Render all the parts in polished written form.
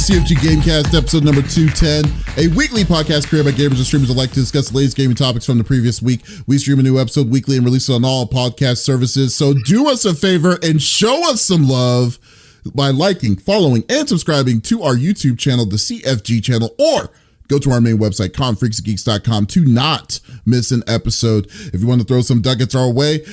is CFG Game Cast, episode number 210, a weekly podcast created by gamers and streamers alike to discuss the latest gaming topics from the previous week. We stream a new episode weekly and release it on all podcast services. So do us a favor and show us some love by liking, following, and subscribing to our YouTube channel, the CFG channel, or go to our main website, confreaksgeeks.com, to not miss an episode. If you want to throw some ducats our way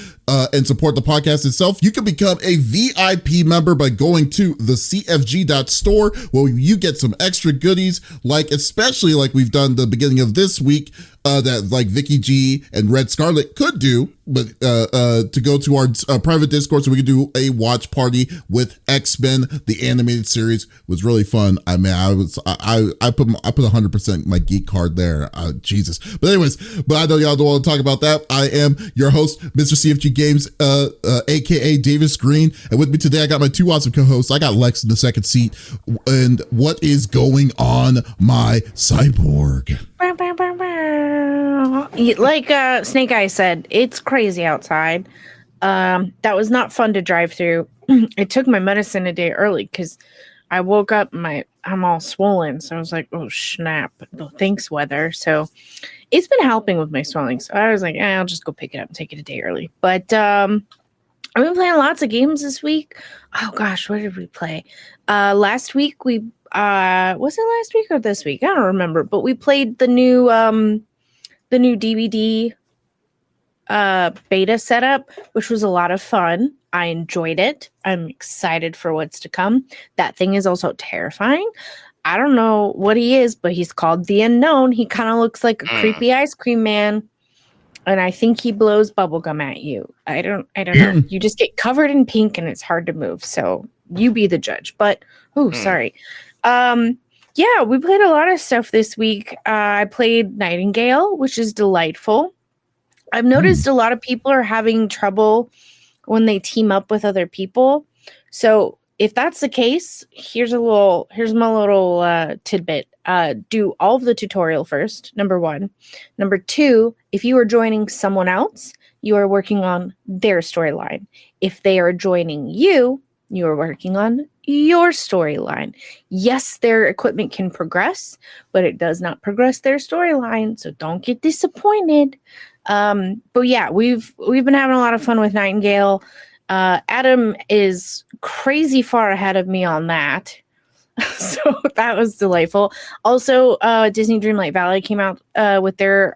and support the podcast itself, you can become a VIP member by going to the CFG.store, where you get some extra goodies, especially like we've done the beginning of this week, that like Vicky G and Red Scarlet could do, but to go to our private Discord so we could do a watch party with X-Men. The animated series was really fun. I mean, I put 100% my geek card there. Jesus. But anyways, I know y'all don't want to talk about that. I am your host, Mr. CFG Games, aka Davis Green, and with me today I got my two awesome co-hosts. I got Lex in the second seat. And what is going on, my cyborg? Like Snake Eye said, it's crazy outside. That was not fun to drive through. I took my medicine a day early because I woke up I'm all swollen, so I was like, oh snap, thanks weather. So it's been helping with my swelling, so I was like, I'll just go pick it up and take it a day early. But I've been playing lots of games this week. Oh gosh, what did we play? Last week was it last week or this week? I don't remember, but we played the new DVD beta setup, which was a lot of fun. I enjoyed it. I'm excited for what's to come. That thing is also terrifying. I don't know what he is, but he's called the Unknown. He kind of looks like a creepy ice cream man, and I think he blows bubblegum at you. I don't know. You just get covered in pink and it's hard to move. So you be the judge. But sorry. Yeah, we played a lot of stuff this week. I played Nightingale, which is delightful. I've noticed a lot of people are having trouble when they team up with other people. So if that's the case, here's my little tidbit. Do all of the tutorial first, number one. Number two, if you are joining someone else, you are working on their storyline. If they are joining you, you are working on your storyline. Yes, their equipment can progress, but it does not progress their storyline. So don't get disappointed. But yeah, we've been having a lot of fun with Nightingale. Adam is crazy far ahead of me on that. So that was delightful. Also, Disney Dreamlight Valley came out with their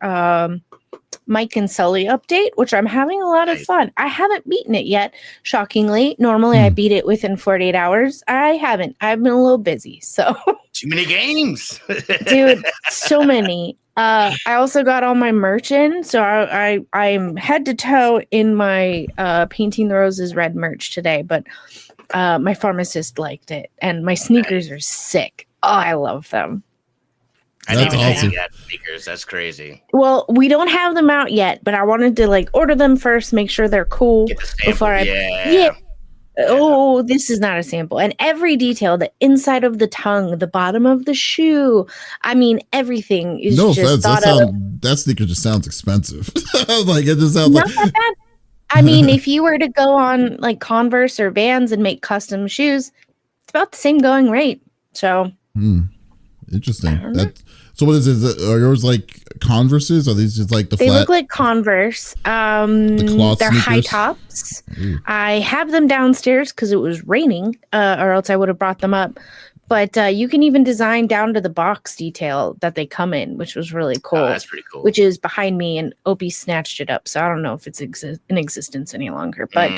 Mike and Sully update, which I'm having a lot of fun. I haven't beaten it yet, shockingly. Normally I beat it within 48 hours. I haven't. I've been a little busy. So too many games. Dude, so many. I also got all my merch in, so I'm head to toe in my Painting the Roses red merch today, but my pharmacist liked it, and my sneakers are sick. Oh, I love them. That's awesome. Sneakers, that's crazy. Well, we don't have them out yet, but I wanted to order them first, make sure they're cool before I Oh, this is not a sample. And every detail, the inside of the tongue, the bottom of the shoe. I mean, everything is that sneaker just sounds expensive. It just sounds not that bad. I mean, if you were to go on Converse or Vans and make custom shoes, it's about the same going rate. So interesting. So what is it? Are yours Converses? Are these just the flat? They look like Converse. The cloth they're sneakers? high tops. Ooh. I have them downstairs because it was raining, or else I would have brought them up. But you can even design down to the box detail that they come in, which was really cool. Oh, that's pretty cool. Which is behind me, and Opie snatched it up, so I don't know if it's in existence any longer. But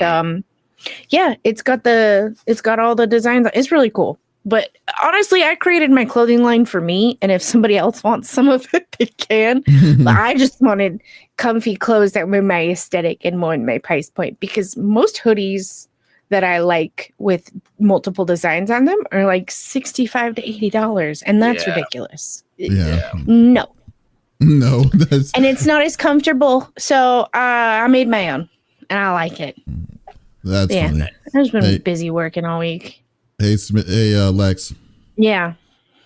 yeah, it's got all the designs. It's really cool. But honestly, I created my clothing line for me, and if somebody else wants some of it, they can. But I just wanted comfy clothes that were my aesthetic and more in my price point, because most hoodies that I like with multiple designs on them are $65 to $80, and that's ridiculous. Yeah. No. And it's not as comfortable, so I made my own, and I like it. That's funny. I've just been busy working all week. Hey, Lex. Yeah.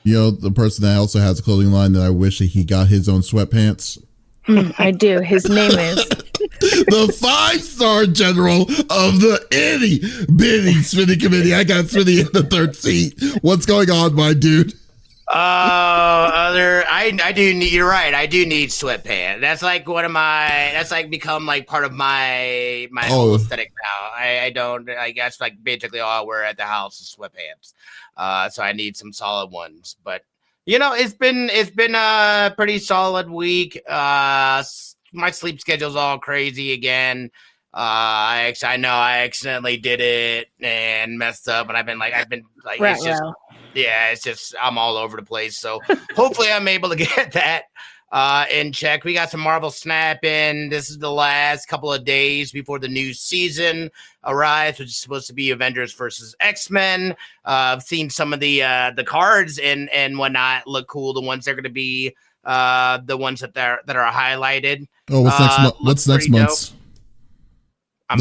You know, the person that also has a clothing line that I wish that he got his own sweatpants. I do. His name is the 5-star general of the itty bitty Smitty committee. I got Smitty in the third seat. What's going on, my dude? I do need, you're right. I do need sweatpants. That's like that's like become like part of my whole aesthetic now. I guess like basically all I wear at the house is sweatpants. So I need some solid ones, but it's been a pretty solid week. My sleep schedule's all crazy again. I know I accidentally did it and messed up, and I've been like, it's just I'm all over the place. So hopefully I'm able to get that in check. We got some Marvel Snap in. This is the last couple of days before the new season arrives, which is supposed to be Avengers versus X-Men. I've seen some of the cards and whatnot look cool. The ones that are going to be the ones that are highlighted. Oh, what's next month? What's next month's?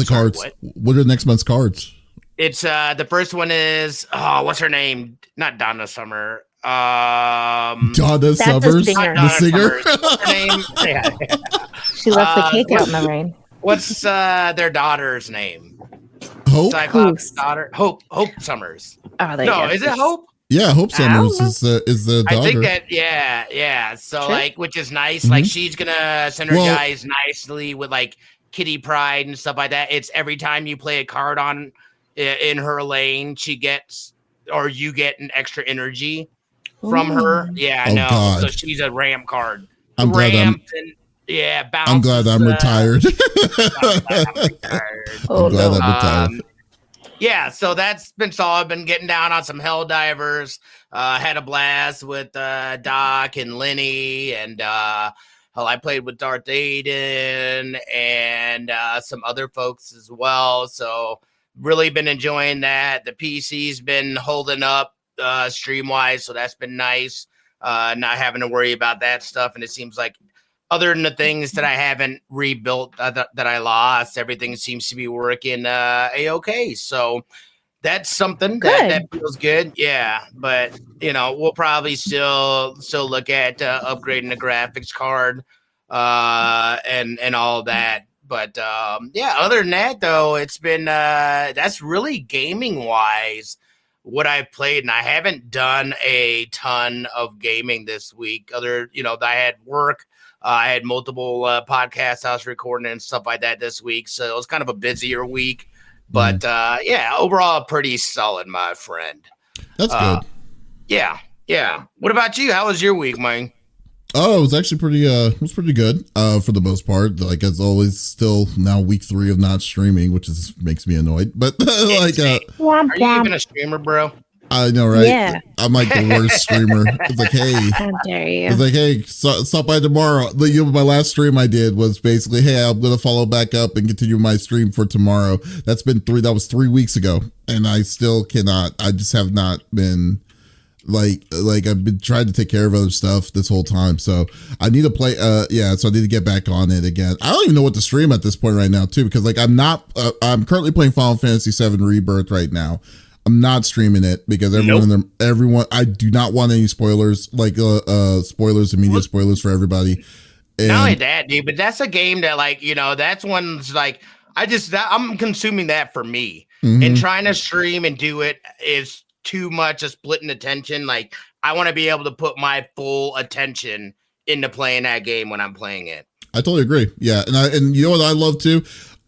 Cards. What are next month's cards? It's the first one is what's her name? Not Donna Summer. Donna Summers, the singer. What's her name? Yeah. She left the cake out in the rain. What's their daughter's name? Hope. Cyclops' daughter. Hope Summers. Oh, no, is it Hope? Yeah, Hope Summers is the daughter. I think that yeah. So like, which is nice. Like she's gonna synergize nicely with like Kitty Pryde and stuff like that. It's every time you play a card in her lane, she gets or you get an extra energy from her. Yeah, I know. God. So she's a ramp card. I'm glad I'm retired. I'm glad I'm retired. Yeah, so that's been solid. Been getting down on some Hell Divers. Had a blast with Doc and Lenny, and I played with Darth Aiden and some other folks as well. So really been enjoying that. The PC's been holding up stream-wise, so that's been nice. Not having to worry about that stuff, and it seems like other than the things that I haven't rebuilt that I lost, everything seems to be working a-okay. So that's something that feels good. Yeah, but we'll probably still look at upgrading the graphics card and all that. But other than that, though, it's been that's really gaming wise what I've played, and I haven't done a ton of gaming this week. I had work. I had multiple podcasts I was recording and stuff like that this week. So it was kind of a busier week. But overall, pretty solid, my friend. That's good. Yeah. What about you? How was your week, Mike? Oh, it was actually pretty good for the most part. Like, as always, still now week 3 of not streaming, which makes me annoyed. But are you even a streamer, bro? I know, right? Yeah. I'm like the worst streamer. It's like, hey. How dare you? It's like, hey, stop by tomorrow. My last stream I did was basically, hey, I'm going to follow back up and continue my stream for tomorrow. That was 3 weeks ago. And I still cannot. I just have not been like I've been trying to take care of other stuff this whole time. So I need to play. So I need to get back on it again. I don't even know what to stream at this point right now too, because like I'm I'm currently playing Final Fantasy VII Rebirth right now. I'm not streaming it because everyone, I do not want any spoilers, like spoilers and media spoilers for everybody. And not only that, dude, but that's a game that that's one's like, I'm consuming that for me. Mm-hmm. And trying to stream and do it is too much of splitting attention. Like I want to be able to put my full attention into playing that game when I'm playing it. I totally agree. Yeah. And you know what I love too?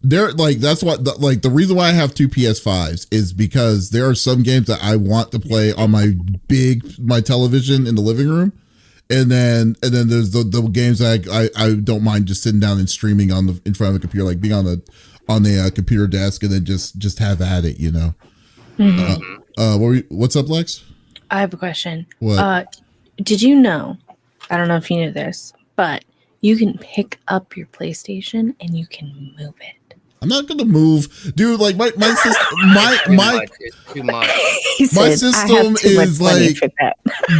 That's what the reason why I have 2 PS5s is because there are some games that I want to play on my television in the living room, and then there's the games that I don't mind just sitting down and streaming in front of the computer, like being on a computer desk and then just have at it, Mm-hmm. What's up, Lex? I have a question. What? Did you know? I don't know if you knew this, but you can pick up your PlayStation and you can move it. I'm not gonna move, dude. Like my system, my system is like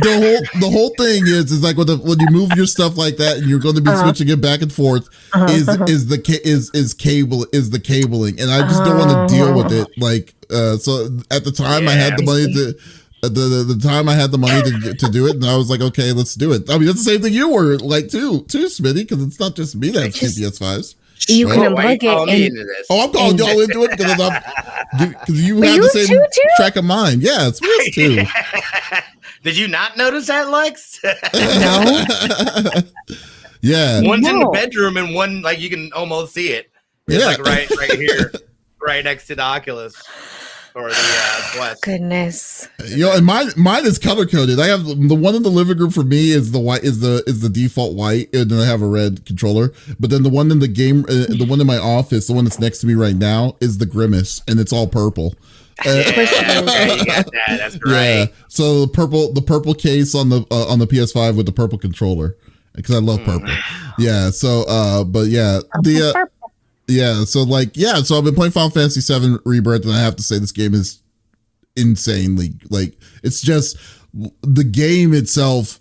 the whole thing is like when you move your stuff like that and you're going to be switching it back and forth is the cabling, and I just don't want to deal with it. Like so at the time I had the money to. The time I had the money to do it, and I was like, okay, let's do it. I mean, that's the same thing you were like too, Smitty, because it's not just me that has PS5s. You can Why you unplug calling me it. into this? I'm calling y'all into it because you have the same track of mind. Yeah, it's us too. Did you not notice that, Lex? No. Yeah. One's in the bedroom and one, like, you can almost see it. It's like right here, right next to the Oculus or the Quest. Goodness. And mine is color coded. I have the one in the living room for me is the white is the default white, and then I have a red controller. But then the one in the game, the one in my office, the one that's next to me right now, is the Grimace, and it's all purple. Yeah, you got that. That's right. Yeah. So the purple case on the PS5 with the purple controller, because I love purple. Yeah. So but yeah, so I've been playing Final Fantasy VII Rebirth, and I have to say this game is insanely, like, it's just, the game itself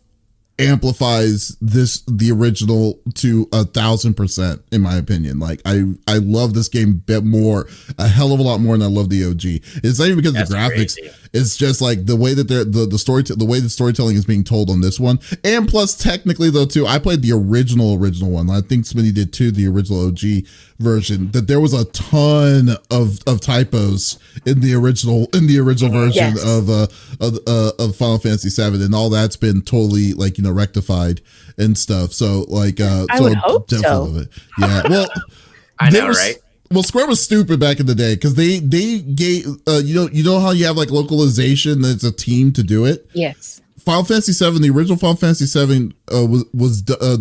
amplifies the original to 1,000%, in my opinion. Like, I love this game a hell of a lot more than I love the OG. It's not even because of the graphics. Crazy. It's just like the way that the way the storytelling is being told on this one, and plus technically though too, I played the original one. I think Smitty did too, the original OG version. That there was a ton of typos in the original version of Final Fantasy VII, and all that's been totally, like, rectified and stuff. So like I would hope so. of it. Yeah. Well, I know, right? Well, Square was stupid back in the day because they gave you know how you have like localization that's a team to do it. Yes. Final Fantasy VII, the original Final Fantasy VII was the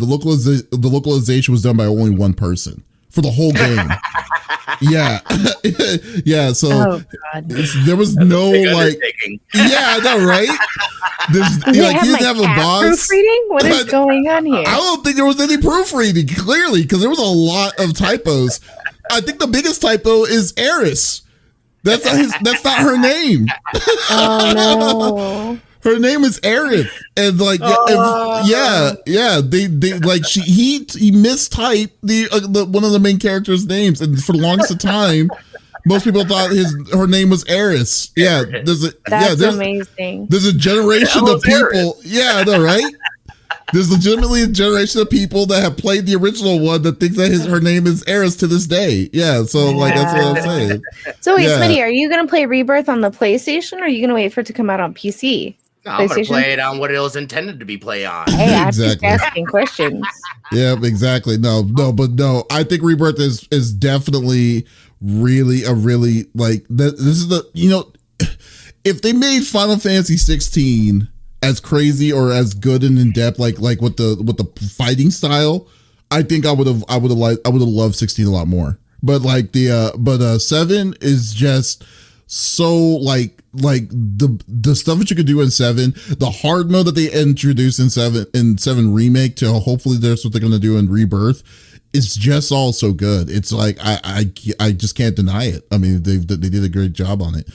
localization was done by only one person for the whole game. Yeah, yeah. So there was no like. Yeah, I know, right? He didn't have a boss. Proofreading? What is going on here? I don't think there was any proofreading, clearly, because there was a lot of typos. I think the biggest typo is Eris. That's not her name. Oh no. Her name is Aerith, and like, they like he mistyped the one of the main characters' names, and for the longest of time, most people thought her name was Eris. Yeah, there's amazing. There's a generation of people. Eris. Yeah, I know, right? There's legitimately a generation of people that have played the original one that thinks that her name is Eris to this day. Yeah, so like that's what I'm saying. So wait, Smitty, are you gonna play Rebirth on the PlayStation, or are you gonna wait for it to come out on PC? No, I'm gonna play it on what it was intended to be played on. Hey, I'm just asking questions. Yeah, exactly. No. I think Rebirth is definitely really like that. This is if they made Final Fantasy 16 as crazy or as good and in depth, like with the fighting style, I think I would have loved 16 a lot more. But like 7 is just so like the stuff that you could do in 7, the hard mode that they introduced in 7 remake to hopefully that's what they're going to do in Rebirth. It's just all so good. It's like I just can't deny it. I mean, they did a great job on it.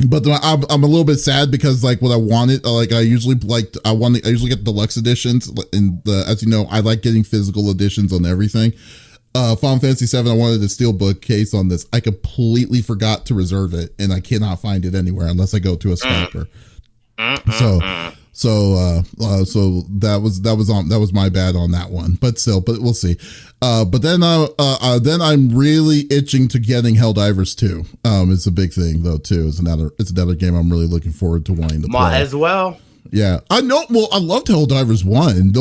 But I'm a little bit sad because like what I wanted, like I usually get the deluxe editions, and as you know, I like getting physical editions on everything. Final Fantasy 7, I wanted a steelbook case on this. I completely forgot to reserve it, and I cannot find it anywhere unless I go to a scalper. So that was my bad on that one, but we'll see. But then I'm really itching to getting Helldivers 2. It's a big thing though too. It's another game I'm really looking forward to wanting to play. Might as well. Yeah, I know. Well, I loved Helldivers 1.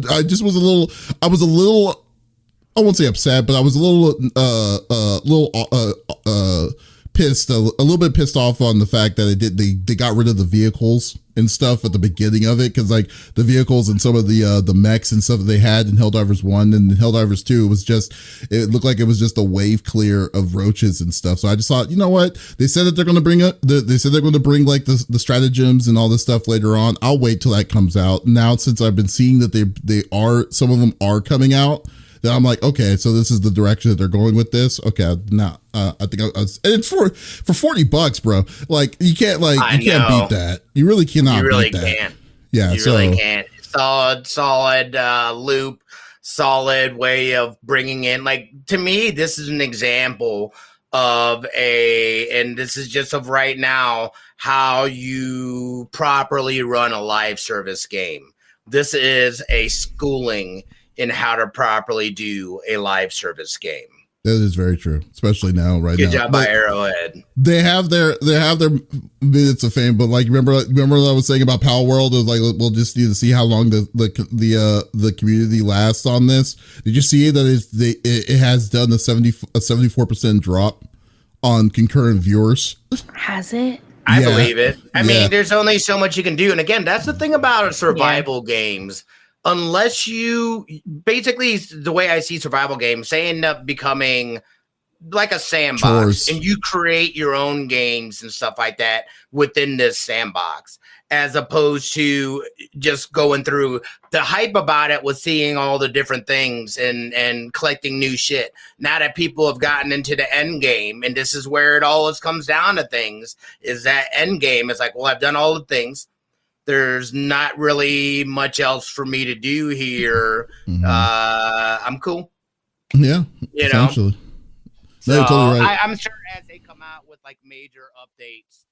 I just was a little. I won't say upset, but I was a little pissed, a little bit pissed off on the fact that they got rid of the vehicles and stuff at the beginning of it, because like the vehicles and some of the mechs and stuff that they had in Helldivers 1 and Helldivers 2 it looked like it was just a wave clear of roaches and stuff. So I just thought, you know what, they said that they're going to bring like the stratagems and all this stuff later on. I'll wait till that comes out. Now since I've been seeing that some of them are coming out, then I'm like, okay, so this is the direction that they're going with this. Okay, now I think and it's for $40, bro. Like you can't beat that. You really cannot. You really beat that. can't. Yeah, you really can't. Solid loop, solid way of bringing in. Like to me, this is an example of and this is just of right now how you properly run a live service game. This is a schooling in how to properly do a live service game. That is very true, especially now. Good job by Arrowhead. They have their minutes of fame, but like remember what I was saying about Power World? It was like we'll just need to see how long the community lasts on this. Did you see that it has done a 74% drop on concurrent viewers? Has it? I believe it. I mean, there's only so much you can do, and again, that's the thing about survival games. Unless you basically, the way I see survival games, they end up becoming like a sandbox, and you create your own games and stuff like that within this sandbox, as opposed to just going through. The hype about it was seeing all the different things and collecting new shit. Now that people have gotten into the end game, and this is where it always comes down to things, is that end game is like, well, I've done all the things. There's not really much else for me to do here. Mm-hmm. I'm cool. Yeah, you know. So no, totally right. I'm sure as they come out with like major updates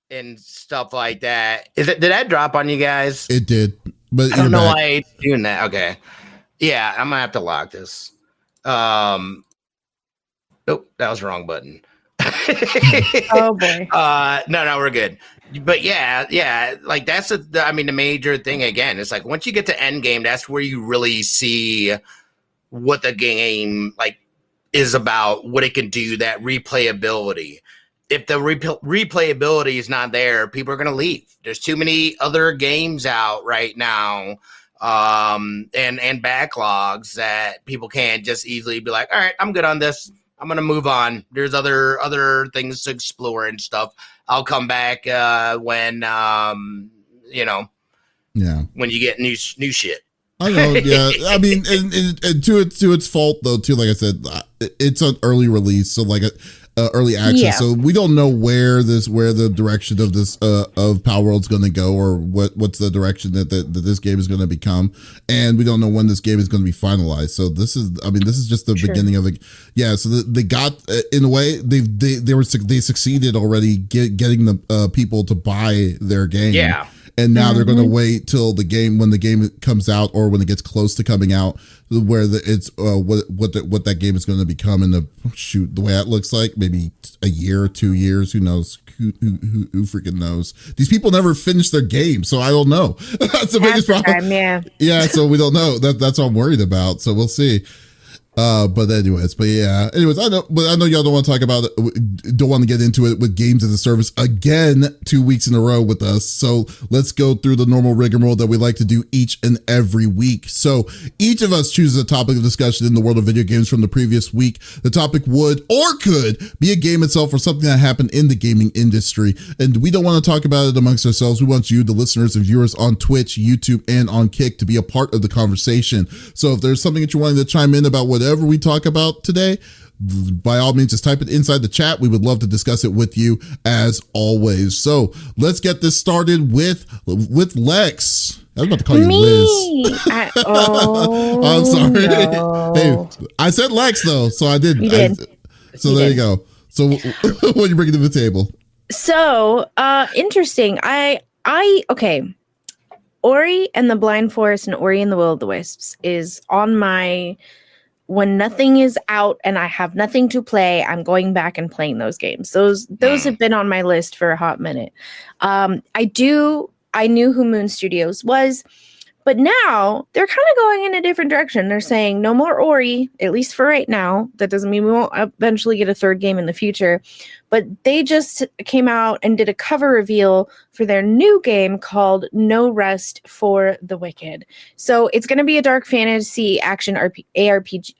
and stuff like that, did that drop on you guys? It did, but I don't know why it's doing that. Okay, yeah, I'm gonna have to lock this. Oh, that was the wrong button. Oh boy. No, we're good. But yeah, like that's the major thing again. It's like once you get to end game, that's where you really see what the game like is about, what it can do, that replayability. If the replayability is not there, people are gonna leave. There's too many other games out right now, and backlogs that people can't just easily be like, all right, I'm good on this. I'm gonna move on. There's other things to explore and stuff. I'll come back when when you get new shit. I know, yeah. I mean, and to its fault though, too. Like I said, it's an early release, so like early access. Yeah. So we don't know where the direction of this of Power World's going to go, or what's the direction that this game is going to become, and we don't know when this game is going to be finalized. So this is just the beginning of the. Yeah. So they got in a way they succeeded already getting the people to buy their game. Yeah. And now they're going to wait till when the game comes out, or when it gets close to coming out, where it's what that game is going to become in the way it looks like, maybe a year or 2 years. Who knows? Who freaking knows? These people never finish their game, so I don't know. That's the biggest problem. Yeah, so we don't know. That's what I'm worried about. So we'll see. But anyways, I know y'all don't want to talk about it, don't want to get into it with games as a service again 2 weeks in a row with us. So let's go through the normal rigmarole that we like to do each and every week. So each of us chooses a topic of discussion in the world of video games from the previous week. The topic would or could be a game itself or something that happened in the gaming industry. And we don't want to talk about it amongst ourselves. We want you, the listeners and viewers on Twitch, YouTube, and on Kick, to be a part of the conversation. So if there's something that you wanted to chime in about whatever we talk about today, by all means, just type it inside the chat. We would love to discuss it with you as always. So let's get this started with Lex. I was about to call you Liz. I'm sorry. No. Hey, I said Lex though, so I did. You did. You go. So what are you bringing to the table? So interesting. Okay. Ori and the Blind Forest and Ori and the Will of the Wisps is on my. When nothing is out and I have nothing to play, I'm going back and playing those games. Those have been on my list for a hot minute. I knew who Moon Studios was, but now they're kind of going in a different direction. They're saying no more Ori, at least for right now. That doesn't mean we won't eventually get a third game in the future. But they just came out and did a cover reveal for their new game called No Rest for the Wicked. So it's going to be a dark fantasy action RPG,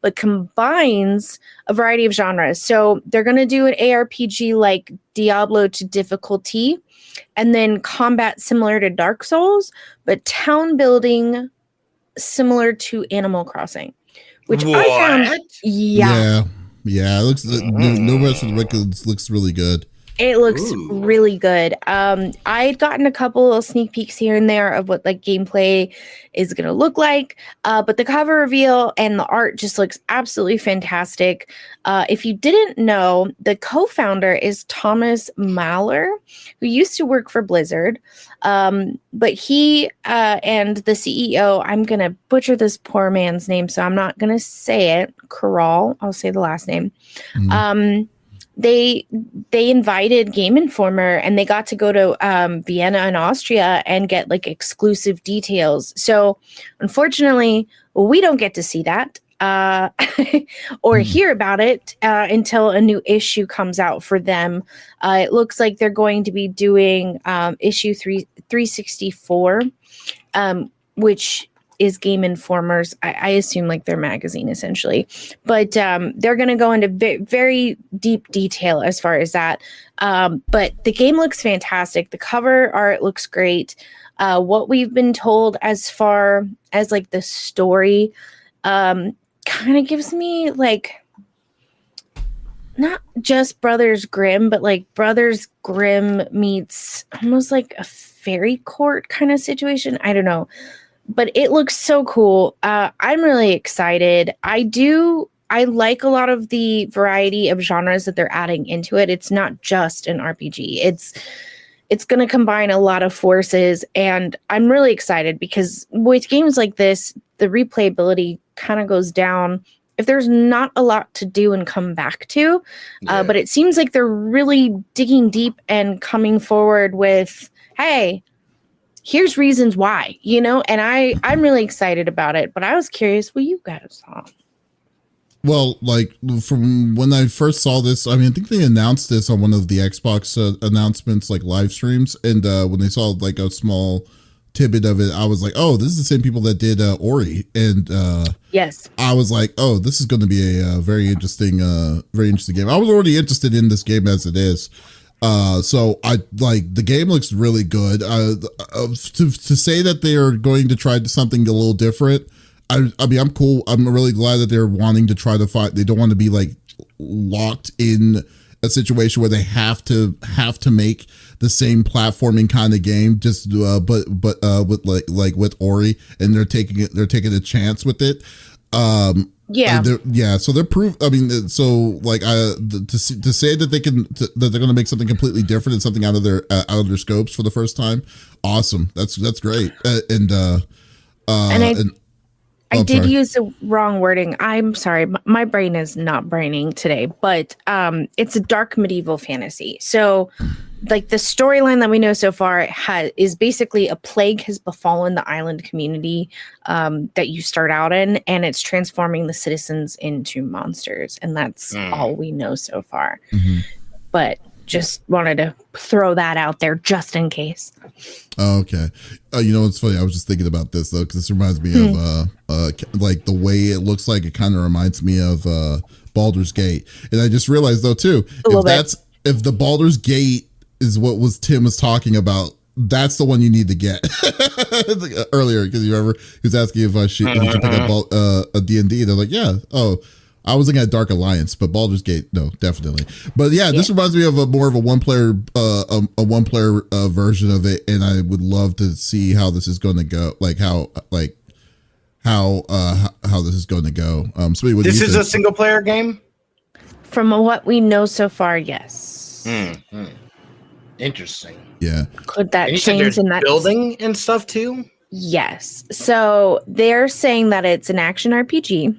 but combines a variety of genres. So they're going to do an ARPG like Diablo to difficulty, and then combat similar to Dark Souls, but town building similar to Animal Crossing, which I found, Yeah, it looks No Rest for the Wicked looks really good. It looks Ooh. really good. I'd gotten a couple of sneak peeks here and there of what like gameplay is going to look like, but the cover reveal and the art just looks absolutely fantastic. If you didn't know, the co-founder is Thomas Mahler, who used to work for Blizzard, but he and the CEO, I'm going to butcher this poor man's name, so I'm not going to say it, Corral, I'll say the last name. They invited Game Informer and they got to go to Vienna in Austria and get like exclusive details. So unfortunately, we don't get to see that or hear about it until a new issue comes out for them. It looks like they're going to be doing issue 364, which is Game Informer's, I assume like their magazine essentially, but they're going to go into very deep detail as far as that. But the game looks fantastic. The cover art looks great. What we've been told as far as like the story kind of gives me like not just Brothers Grimm, but like Brothers Grimm meets almost like a fairy court kind of situation. I don't know. But it looks so cool. I'm really excited. I like a lot of the variety of genres that they're adding into it. It's not just an RPG. It's going to combine a lot of forces, and I'm really excited because with games like this, the replayability kind of goes down if there's not a lot to do and come back to. But it seems like they're really digging deep and coming forward with, hey, here's reasons why, and I'm really excited about it, but I was curious what you guys thought. Well, like from when I first saw this, I mean, I think they announced this on one of the Xbox announcements, like live streams. And when they saw like a small tidbit of it, I was like, oh, this is the same people that did Ori. And yes, I was like, oh, this is going to be a very interesting game. I was already interested in this game as it is. So I like the game looks really good. To say that they are going to try something a little different, I mean, I'm cool. I'm really glad that they're wanting to try to find. They don't want to be like locked in a situation where they have to make the same platforming kind of game. Just but with like with Ori, and they're taking a chance with it. So they're proof. I mean, so like to say that that they're going to make something completely different and something out of their scopes for the first time, awesome. That's great. I did use the wrong wording. I'm sorry, my brain is not braining today, but it's a dark medieval fantasy. So like the storyline that we know so far is basically a plague has befallen the island community that you start out in, and it's transforming the citizens into monsters. And that's all we know so far. Mm-hmm. But just wanted to throw that out there just in case. Oh, okay. It's funny. I was just thinking about this though, because this reminds me of like the way it looks like. It kind of reminds me of Baldur's Gate, and I just realized though too, if the Baldur's Gate is what Tim was talking about, that's the one you need to get earlier, because you remember he was asking if I should pick up a D&D. They're like, yeah. Oh, I was looking at Dark Alliance, but Baldur's Gate, no, definitely. But yeah, this reminds me of more of a one player version of it, and I would love to see how this is going to go. How this is going to go. Smitty, what do you think? This is a single player game. From what we know so far, yes. Mm-hmm. Interesting. Yeah. Could that change in that building and stuff too? Yes. So they're saying that it's an action RPG.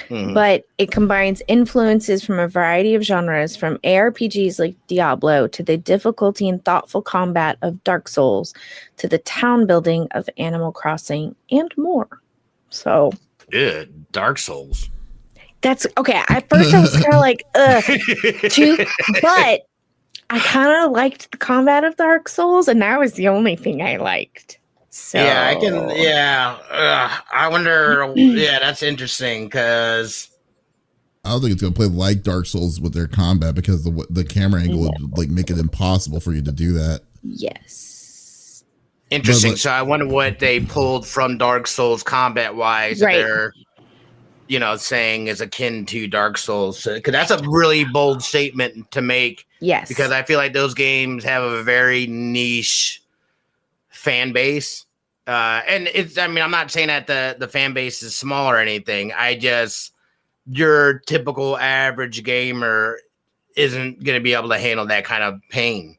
But it combines influences from a variety of genres, from ARPGs like Diablo to the difficulty and thoughtful combat of Dark Souls to the town building of Animal Crossing and more. So, Dark Souls. That's okay. At first, I was kind of like, but I kind of liked the combat of Dark Souls, and that was the only thing I liked. So yeah, I can. Yeah, I wonder. Yeah, that's interesting because I don't think it's gonna play like Dark Souls with their combat, because the camera angle would like make it impossible for you to do that. Yes. Interesting. So I wonder what they pulled from Dark Souls combat wise. Right. saying is akin to Dark Souls. Because that's a really bold statement to make. Yes. Because I feel like those games have a very niche fan base. And I'm not saying that the fan base is small or anything. Your typical average gamer isn't going to be able to handle that kind of pain.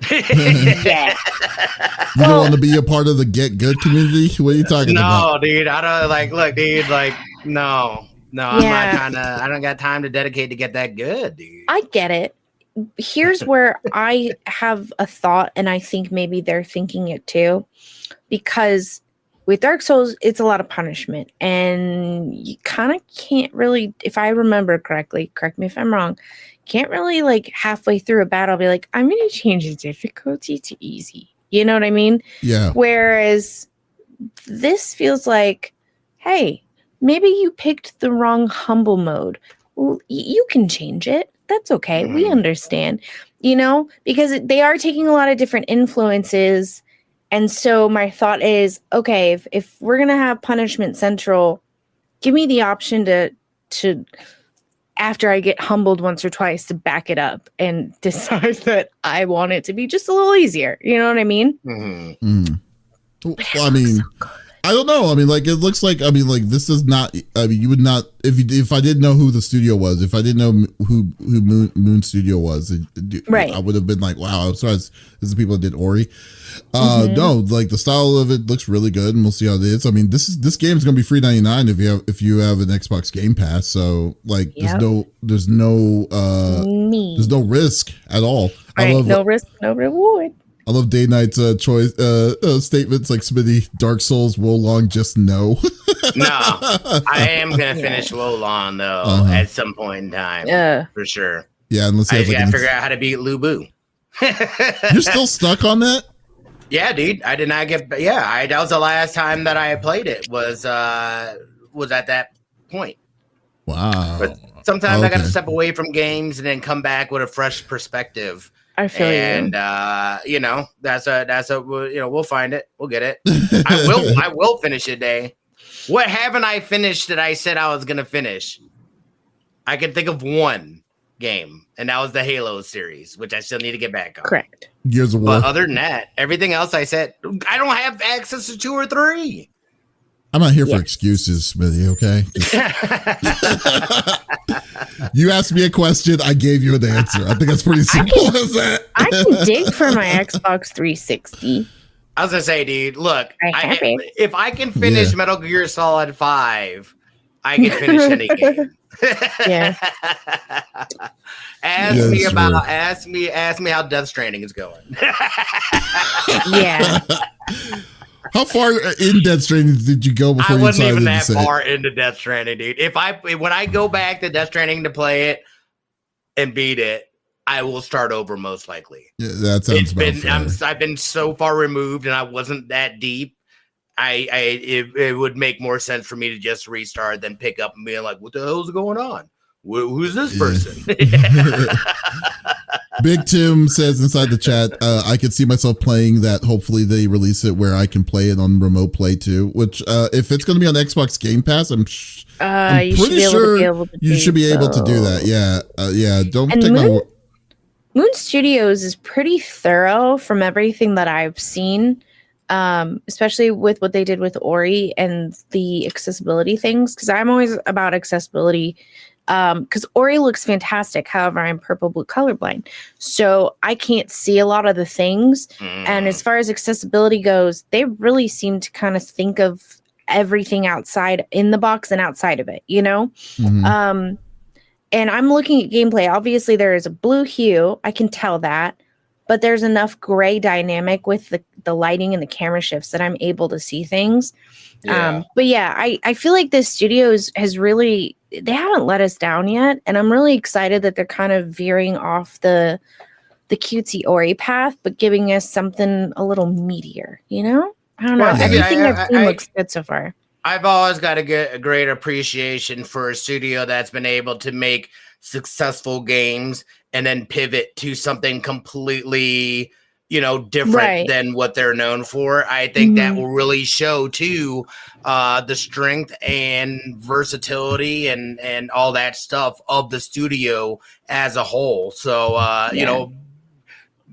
Yeah. You don't want to be a part of the Get Good community? What are you talking about? No, dude. I don't look, dude, no. I'm not trying to, I don't got time to dedicate to get that good, dude. I get it. Here's where I have a thought, and I think maybe they're thinking it too, because with Dark Souls, it's a lot of punishment, and you kind of can't really, if I remember correctly, correct me if I'm wrong, can't really like halfway through a battle be like, I'm going to change the difficulty to easy. You know what I mean? Yeah. Whereas this feels like, hey, maybe you picked the wrong humble mode. Well, you can change it. That's okay. We understand, because they are taking a lot of different influences. And so my thought is, okay, if we're going to have Punishment Central, give me the option to after I get humbled once or twice, to back it up and decide that I want it to be just a little easier. You know what I mean? Mm-hmm. Well, I mean, I don't know. I mean, like, it looks like, this is not, you would not, if I didn't know who the studio was, if I didn't know who Moon Studio was, right, I would have been like, wow, I'm sorry, this is the people that did Ori. No, like, the style of it looks really good, and we'll see how it is. I mean, this game is going to be free $99 if you have an Xbox Game Pass. So, like, there's no risk at all. Right, no risk, no reward. I love Day Knight's choice statements like Smitty, Dark Souls, Wolong, just no. No, I am gonna finish Wolong though at some point in time, for sure. Yeah, unless I gotta figure out how to beat Lu Bu. You're still stuck on that? Yeah, dude. I did not get. Yeah, that was the last time that I played it. Was at that point. Wow. But sometimes I got to step away from games and then come back with a fresh perspective. I feel and that's a we'll find it, we'll get it. I will finish it. Day. What haven't I finished that I said I was gonna finish? I can think of one game, and that was the Halo series, which I still need to get back on. Correct. Gears of War. But other than that, everything else I said, I don't have access to 2 or 3. I'm not here for excuses, Smitty, okay? You asked me a question, I gave you an answer. I think that's pretty simple as that. I can dig for my Xbox 360. I was going to say, dude, look, if I can finish Metal Gear Solid 5, I can finish any game. Yeah. Ask me how Death Stranding is going. Yeah. How far in Death Stranding did you go before you decided to say? I wasn't even that far into Death Stranding, dude. When I go back to Death Stranding to play it and beat it, I will start over most likely. Yeah, that sounds about fair. I've been so far removed, and I wasn't that deep. It would make more sense for me to just restart than pick up and be like, "What the hell's going on? Who's this person?" Big Tim says inside the chat, I could see myself playing that. Hopefully they release it where I can play it on remote play too, which if it's going to be on Xbox Game Pass, I'm pretty sure you should be able to do that. Yeah. Don't take my word. Moon Studios is pretty thorough from everything that I've seen, especially with what they did with Ori and the accessibility things, because I'm always about accessibility. Because Ori looks fantastic. However, I'm purple blue colorblind, so I can't see a lot of the things. And as far as accessibility goes, they really seem to kind of think of everything outside in the box and outside of it, And I'm looking at gameplay. Obviously, there is a blue hue. I can tell that, but there's enough gray dynamic with the lighting and the camera shifts that I'm able to see things. Yeah. But yeah, I feel like this studio has really, they haven't let us down yet. And I'm really excited that they're kind of veering off the cutesy Ori path, but giving us something a little meatier, I don't know. Everything I've seen looks good so far. I've always got a great appreciation for a studio that's been able to make successful games and then pivot to something completely different Right. than what they're known for. I think that will really show too the strength and versatility and all that stuff of the studio as a whole. So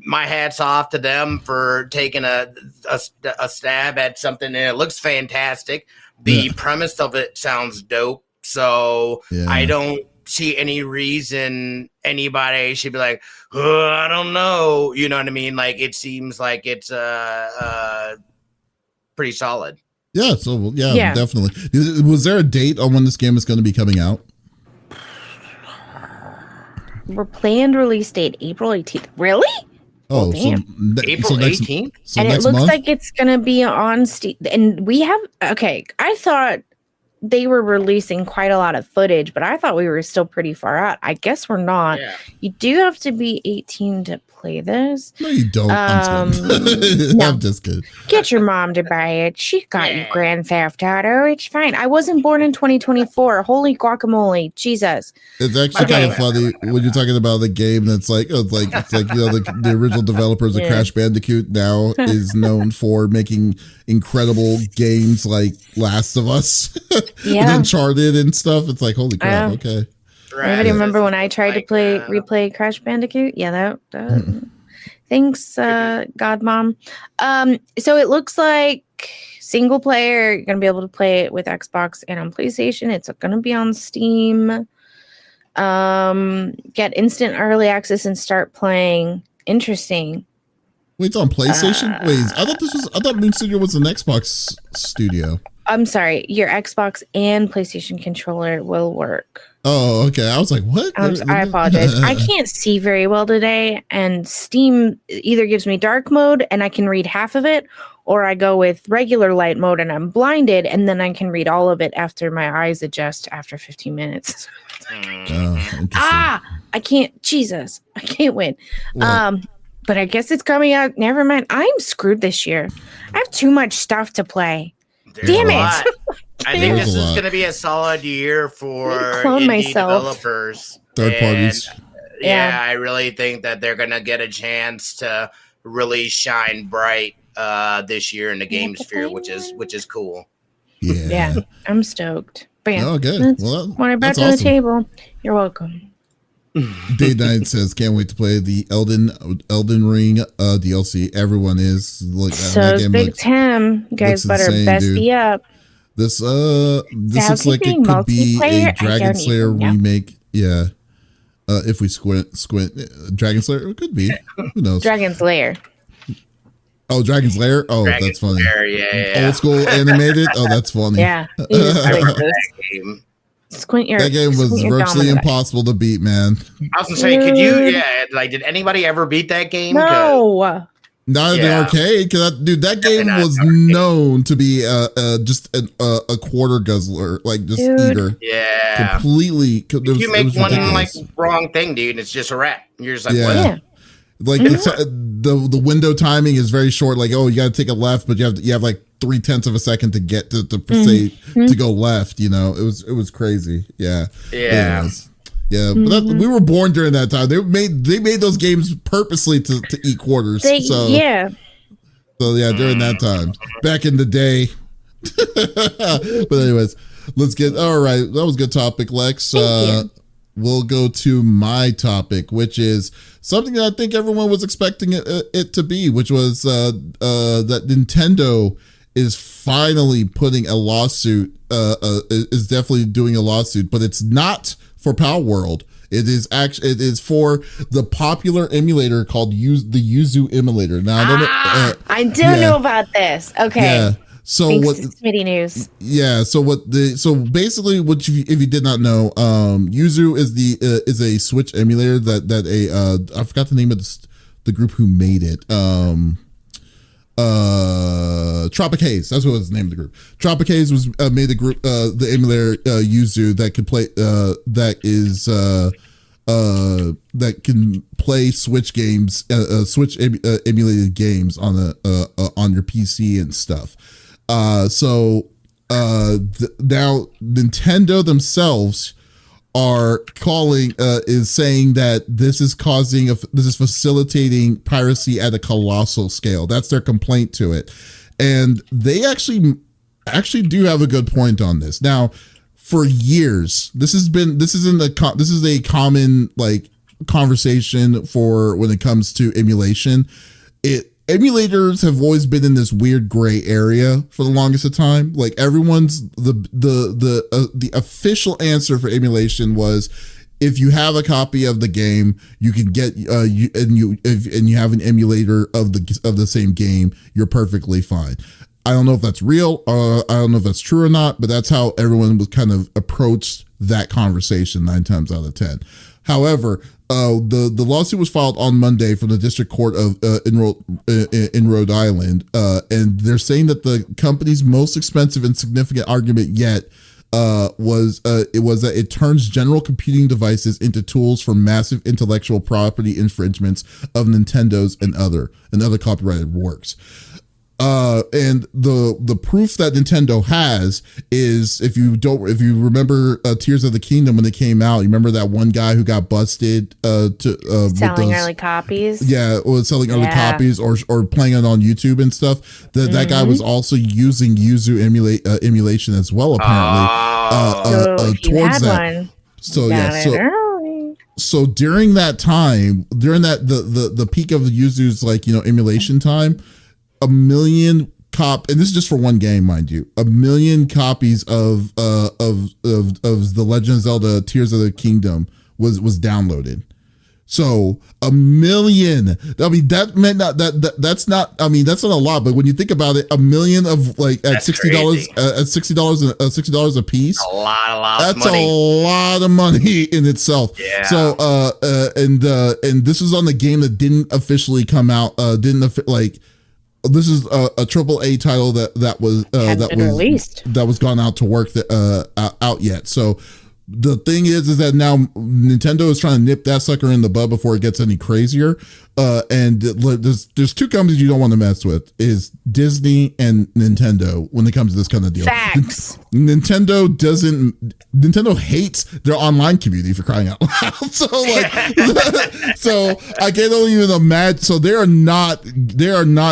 my hat's off to them for taking a stab at something, and it looks fantastic. The premise of it sounds dope. So I don't see any reason anybody should be like, oh, I don't know. You know what I mean? Like, it seems like it's pretty solid. Yeah. So definitely. Was there a date on when this game is going to be coming out? We're planned release date April 18th. Really? Oh, damn. April 18th? So and it looks month? like it's going to be on Steam. And we have, I thought they were releasing quite a lot of footage, but I thought we were still pretty far out. I guess we're not. Yeah. You do have to be 18 to play this. No, you don't. I'm just kidding. Get your mom to buy it. She got you Grand Theft Auto. It's fine. I wasn't born in 2024. Holy guacamole. Jesus. It's actually kind of funny when you're talking about the game that's like, the original developers of Crash Bandicoot now is known for making incredible games like Last of Us and Uncharted and stuff. It's like, holy crap. Okay. Anybody remember when I tried to replay Crash Bandicoot? Yeah, that thanks, God Mom. So it looks like single player, you're gonna be able to play it with Xbox and on PlayStation. It's gonna be on Steam. Get instant early access and start playing. Interesting. Wait, it's on PlayStation? Wait, I thought Moon Studio was an Xbox studio. I'm sorry, your Xbox and PlayStation controller will work. Oh, okay. I was like, what? I apologize. I can't see very well today, and Steam either gives me dark mode and I can read half of it, or I go with regular light mode and I'm blinded, and then I can read all of it after my eyes adjust after 15 minutes. I can't. Jesus, I can't win. Well, but I guess it's coming out. Never mind. I'm screwed this year. I have too much stuff to play. Damn it. I think this is going to be a solid year for indie developers. Third parties. Yeah, I really think that they're going to get a chance to really shine bright this year in the game sphere, which is cool. Yeah, I'm stoked. Bam. Oh, good. That's what I brought to the table. You're welcome. Day 9 says, can't wait to play the Elden Ring DLC. Everyone is. So is Big Tim. You guys better best be up. This looks like it could be a Dragon Slayer remake. Yeah. If we squint, Dragon Slayer, it could be. Who knows? Dragon Slayer. Oh, Dragon Slayer? Oh, that's funny. Yeah. Old school animated? Oh, that's funny. Yeah. That game was virtually impossible to beat, man. I was gonna say, could you? Yeah, did anybody ever beat that game? No. Not in the arcade, because that game was known to be just a quarter guzzler, like just eater. Yeah, completely. You make one wrong thing, dude, it's just a wrap. You're just like, what? Yeah. Like the window timing is very short. Like, oh, you got to take a left, but you have like 0.3 of a second to get to to go left. You know, it was crazy. Yeah. Yeah, but we were born during that time. They made those games purposely to eat quarters. So yeah, during that time, back in the day. But anyways, let's get all right. That was a good topic, Lex. We'll go to my topic, which is something that I think everyone was expecting it to be, which was that Nintendo is finally putting a lawsuit. Is definitely doing a lawsuit, but it's not for Power World. It is for the popular emulator called the Yuzu emulator. Now I don't know about this. Okay. Yeah. So thanks to Smitty news. Yeah. So basically, if you did not know, Yuzu is a Switch emulator that I forgot the name of the group who made it. Tropic Haze, that's what was the name of the group. Tropic Haze was made the emulator Yuzu that could play that can play Switch games, Switch emulated games on your PC and stuff. Now Nintendo themselves are calling is saying that this is facilitating piracy at a colossal scale. That's their complaint to it, and they actually do have a good point on this. Now, for years, this is a common like conversation for when it comes to emulation. Emulators have always been in this weird gray area for the longest of time. Like everyone's the official answer for emulation was, if you have a copy of the game, you can get and you have an emulator of the same game, you're perfectly fine. I don't know if that's real. I don't know if that's true or not, but that's how everyone was kind of approached that conversation 9 times out of 10. However, the lawsuit was filed on Monday from the District Court of in Rhode Island, and they're saying that the company's most expensive and significant argument yet was that it turns general computing devices into tools for massive intellectual property infringements of Nintendo's and other copyrighted works. And the proof that Nintendo has is, if you remember Tears of the Kingdom when it came out, you remember that one guy who got busted selling early copies. Yeah, was selling early copies or playing it on YouTube and stuff. That guy was also using Yuzu emulation as well, apparently. Towards that. One, so during that time, the peak of Yuzu's emulation time, 1 million and this is just for one game, mind you, 1 million copies of the Legend of Zelda Tears of the Kingdom was downloaded. So 1 million. I mean, that meant that's not a lot, but when you think about it, 1 million of at $60 $60 a piece. A lot that's of money. A lot of money in itself. Yeah. So and this was on the game that didn't officially come out, this is a AAA title that was gone out to work out yet. So the thing is that now Nintendo is trying to nip that sucker in the bud before it gets any crazier. And there's two companies you don't want to mess with, is Disney and Nintendo when it comes to this kind of deal. Facts. Nintendo hates their online community, for crying out loud. So so I can't even imagine. So they are not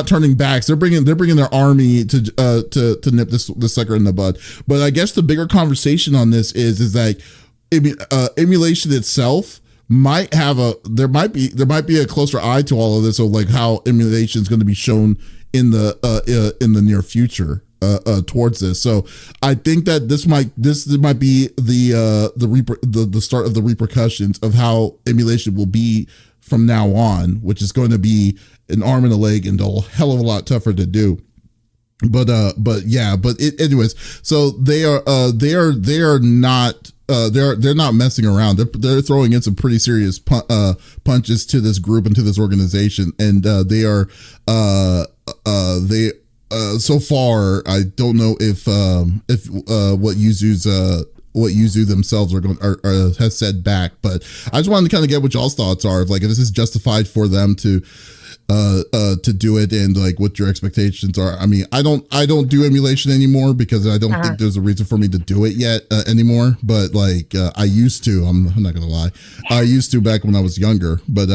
turning backs. They're bringing their army to nip this sucker in the bud. But I guess the bigger conversation on this is like emulation itself might be a closer eye to all of this, or like how emulation is going to be shown in the near future towards this. So I think that this might be the start of the repercussions of how emulation will be from now on, which is going to be an arm and a leg and a hell of a lot tougher to do. Anyways, so they are not messing around. They're throwing in some pretty serious punches to this group and to this organization, and they so far, I don't know if what Yuzu themselves has said back, but I just wanted to kind of get what y'all's thoughts are, if this is justified for them to do it, and what your expectations are. I mean, I don't do emulation anymore because I don't think there's a reason for me to do it yet anymore. But I used to. I'm not gonna lie, I used to back when I was younger. But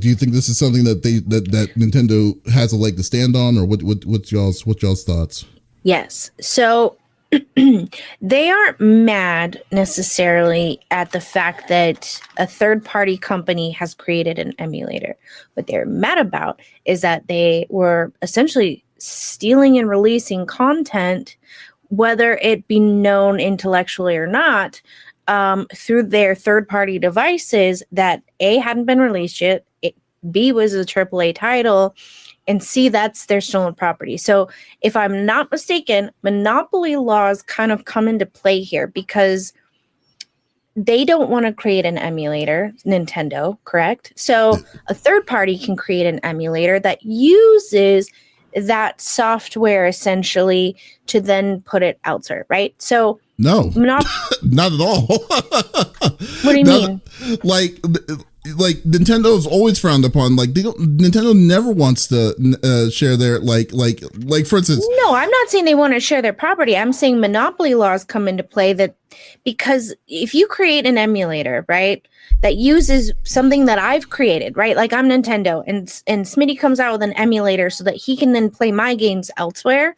do you think this is something that that Nintendo has a leg to stand on, or what's y'all's thoughts? Yes. So they aren't mad necessarily at the fact that a third-party company has created an emulator. What they're mad about is that they were essentially stealing and releasing content, whether it be known intellectually or not, through their third-party devices that A, hadn't been released yet, B, was a AAA title, and C, that's their stolen property. So if I'm not mistaken, monopoly laws kind of come into play here because they don't want to create an emulator, Nintendo, correct? So a third party can create an emulator that uses that software essentially to then put it elsewhere, right? So no, not at all. What do you mean? like Nintendo's always frowned upon. Like Nintendo never wants to share their like for instance. No, I'm not saying they want to share their property. I'm saying monopoly laws come into play that because if you create an emulator, right, that uses something that I've created, right, like I'm Nintendo, and Smitty comes out with an emulator so that he can then play my games elsewhere.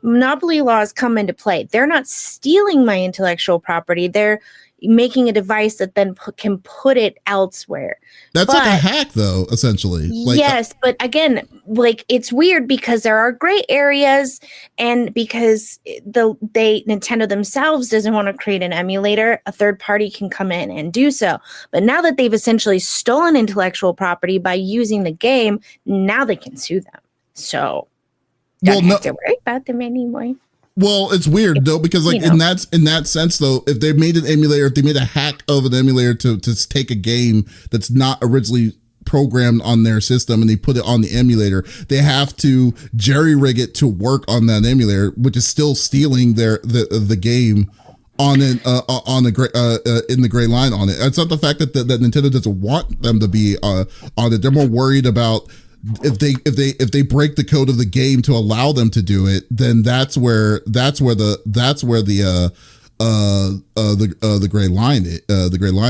Monopoly laws come into play. They're not stealing my intellectual property. They're making a device that then can put it elsewhere. That's like a hack, though, essentially. Like, yes, but again, like it's weird because there are gray areas, and because Nintendo themselves doesn't want to create an emulator, a third party can come in and do so. But now that they've essentially stolen intellectual property by using the game, now they can sue them. So don't have to worry about them anymore. Well, it's weird though, because like in that sense though, if they made an emulator, if they made a hack of an emulator to take a game that's not originally programmed on their system and they put it on the emulator, they have to jerry rig it to work on that emulator, which is still stealing the game on it on the in the gray line on it. It's not the fact that Nintendo doesn't want them to be on it. They're more worried about if they break the code of the game to allow them to do it, then that's where the gray line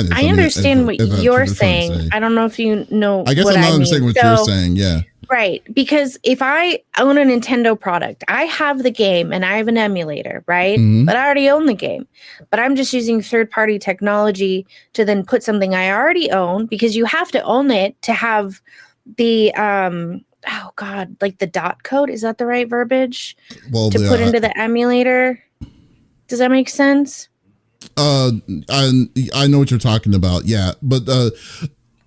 is. I understand what you're saying. I don't know if you know. I guess I'm not understanding what you're saying. Yeah. Right, because if I own a Nintendo product, I have the game and I have an emulator, right? Mm-hmm. But I already own the game. But I'm just using third-party technology to then put something I already own, because you have to own it to have the like the dot code, is that the right verbiage to put into the emulator? Does that make sense? I know what you're talking about, yeah, but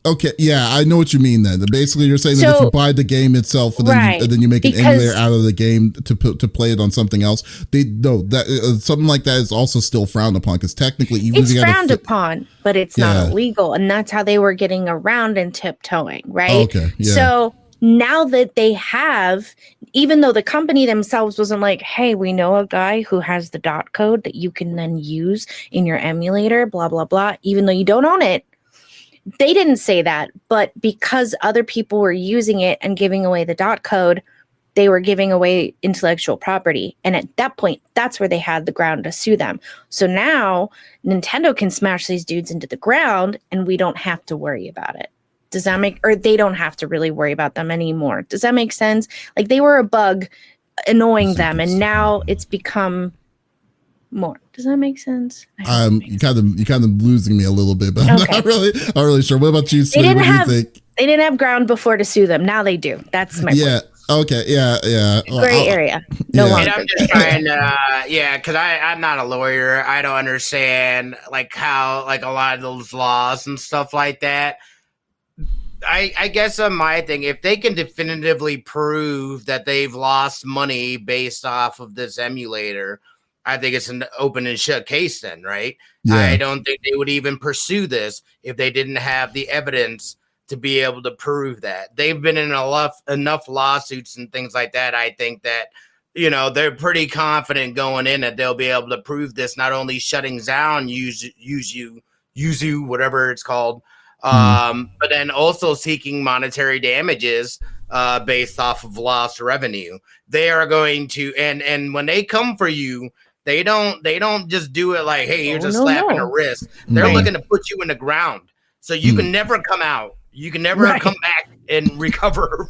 okay, yeah, I know what you mean then. Basically you're saying that if you buy the game itself and then you make an emulator out of the game to play it on something else, something like that is also still frowned upon, because technically it's frowned upon, but it's not illegal, and that's how they were getting around and tiptoeing, right? Okay, yeah. So now that they have, even though the company themselves wasn't like, hey, we know a guy who has the dot code that you can then use in your emulator, blah blah blah, even though you don't own it. They didn't say that, but because other people were using it and giving away the dot code, they were giving away intellectual property. And at that point, that's where they had the ground to sue them. So now Nintendo can smash these dudes into the ground and we don't have to worry about it. Does that make, or they don't have to really worry about them anymore. Does that make sense? Like they were a bug annoying them, and now it's become more. Does that make sense? You kind of losing me a little bit, but I'm not really sure. What about you, Smitty? What do you think? They didn't have ground before to sue them. Now they do. That's my point. Okay. Yeah. Gray area. No longer. And I'm just trying to, because I'm not a lawyer. I don't understand like how like a lot of those laws and stuff like that. I guess on my thing, if they can definitively prove that they've lost money based off of this emulator, I think it's an open and shut case then, right? Yeah. I don't think they would even pursue this if they didn't have the evidence to be able to prove that. They've been in enough lawsuits and things like that. I think that, they're pretty confident going in that they'll be able to prove this, not only shutting down Yuzu, whatever it's called, but then also seeking monetary damages based off of lost revenue. They are going to, and when they come for you, they don't just do it like, hey, you're just slapping a wrist. They're looking to put you in the ground. So you can never come out. You can never come back and recover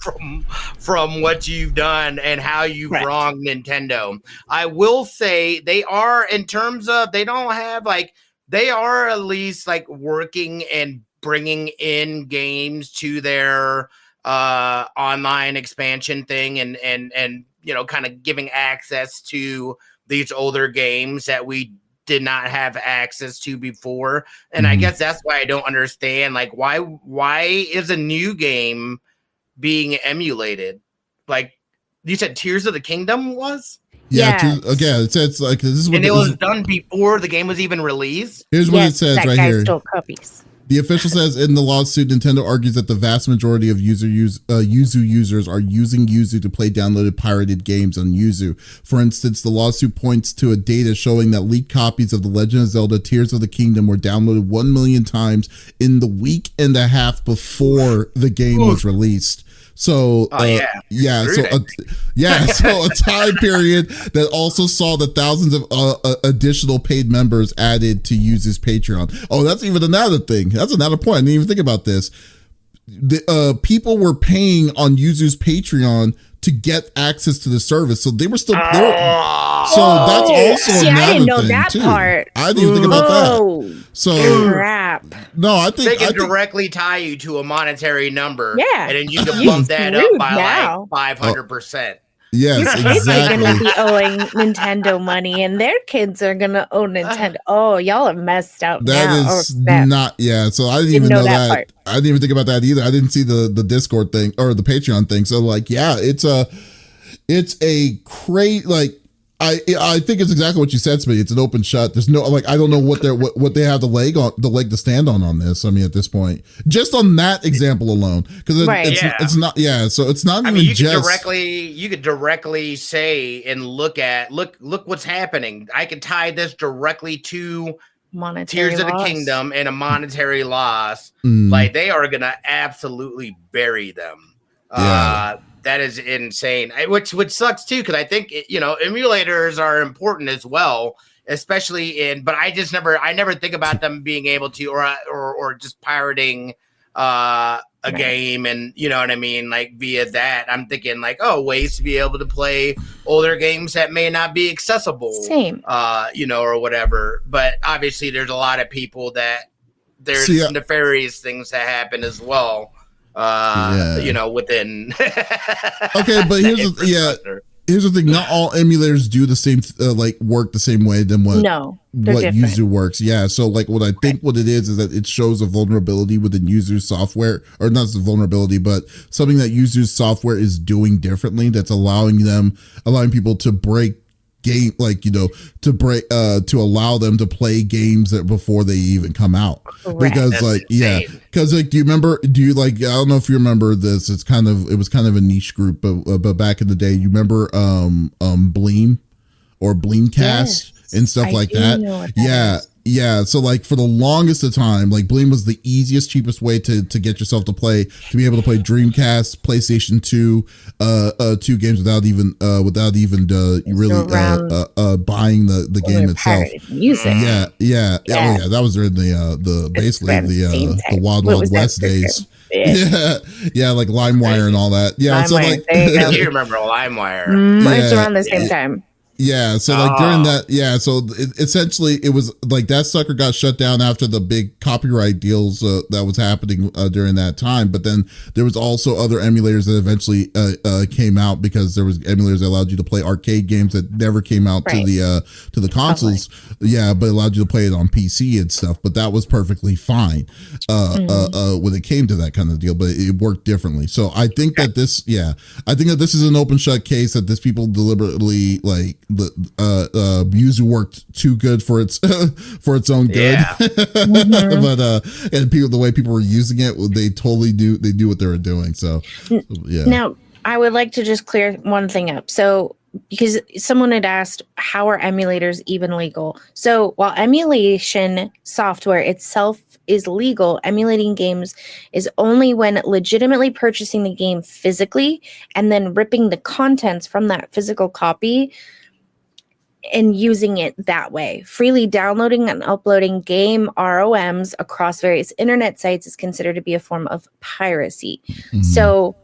from what you've done and how you've wronged Nintendo. I will say they are, in terms of, they don't have like, they are at least like working and bringing in games to their online expansion thing and kind of giving access to these older games that we did not have access to before. And I guess that's why I don't understand, like, why is a new game being emulated? Like you said, Tears of the Kingdom was? It's like, this is what, and it was done before the game was even released. Here's what it says right here. Stole copies. The official says in the lawsuit, Nintendo argues that the vast majority of Yuzu users are using Yuzu to play downloaded pirated games on Yuzu. For instance, the lawsuit points to a data showing that leaked copies of The Legend of Zelda Tears of the Kingdom were downloaded 1 million times in the week and a half before the game was released. So, so a time period that also saw the thousands of additional paid members added to Yuzu's Patreon. Oh, that's even another thing. That's another point. I didn't even think about this. The people were paying on Yuzu's Patreon to get access to the service, so they were still. So that's also another I didn't know thing that too. part. I didn't even think about that. So crap. No, I think they can directly tie you to a monetary number. Yeah, and then you can bump that up by like 500%. Yes, your kids exactly. are going to be owing Nintendo money, and their kids are going to owe Nintendo. Oh, y'all are messed up. That is not. Yeah, so I didn't even know that. Part. I didn't even think about that either. I didn't see the Discord thing or the Patreon thing. So like, yeah, it's a crate. Like I think it's exactly what you said, Smitty. It's an open shut. There's no like I don't know what they have the leg to stand on this. I mean, at this point, just on that example alone, because it's not. Yeah, so it's not. I mean, you could directly say and look what's happening. I could tie this directly to monetary Tears loss. of the Kingdom and a monetary loss. Like they are gonna absolutely bury them. Yeah. That is insane. Which sucks too, because I think emulators are important as well, especially but I never think about them being able to or just pirating a game, and you know what I mean, like via that. I'm thinking like, ways to be able to play older games that may not be accessible. Same. Or whatever. But obviously there's a lot of people that there's nefarious things that happen as well. Within okay, but here's the thing, not all emulators do the same work the same way than what Yuzu works. Yeah, so like what I think what it is that it shows a vulnerability within Yuzu's software, or not a vulnerability, but something that Yuzu's software is doing differently that's allowing people to break game, to allow them to play games that before they even come out. Correct. Because do you remember, I don't know if you remember this, it was kind of a niche group, but back in the day, you remember Bleem or Bleemcast and stuff like that. Yeah, so like for the longest of time, like Bleem was the easiest, cheapest way to get yourself to be able to play Dreamcast, PlayStation 2, 2 games without even really buying the game itself. Music. Yeah. Oh yeah, that was during the Wild West days. Yeah, like LimeWire and all that. Yeah, LimeWire, so like you remember LimeWire? It's around the same time. Yeah, so like during that, so essentially it was like that sucker got shut down after the big copyright deals that was happening during that time. But then there was also other emulators that eventually came out, because there was emulators that allowed you to play arcade games that never came out to the consoles. Yeah, but allowed you to play it on PC and stuff. But that was perfectly fine when it came to that kind of deal. But it worked differently. So I think that this is an open shut case that this people deliberately like. Yuzu worked too good for its own good. But and the way people were using it, they totally knew what they were doing. So yeah. Now I would like to just clear one thing up. So because someone had asked, how are emulators even legal? So while emulation software itself is legal, emulating games is only when legitimately purchasing the game physically and then ripping the contents from that physical copy and using it that way. Freely downloading and uploading game ROMs across various internet sites is considered to be a form of piracy. Mm-hmm. So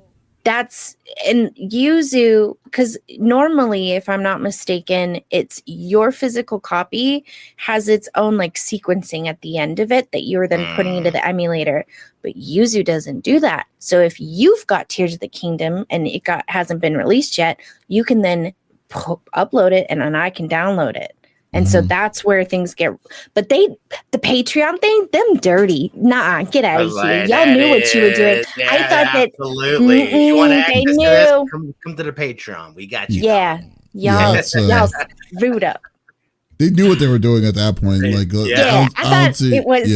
that's in Yuzu, because normally, if I'm not mistaken, it's your physical copy has its own like sequencing at the end of it that you're then putting into the emulator. But Yuzu doesn't do that. So if you've got Tears of the Kingdom and hasn't been released yet, you can then upload it and I can download it. And so that's where things get, but the Patreon thing, them dirty. Nah, get out of here. Y'all knew what you were doing. Yeah, I thought that absolutely. You want to access to this? Come to the Patreon. We got you. Yeah. Y'all screwed up. They knew what they were doing at that point. Like, I thought it was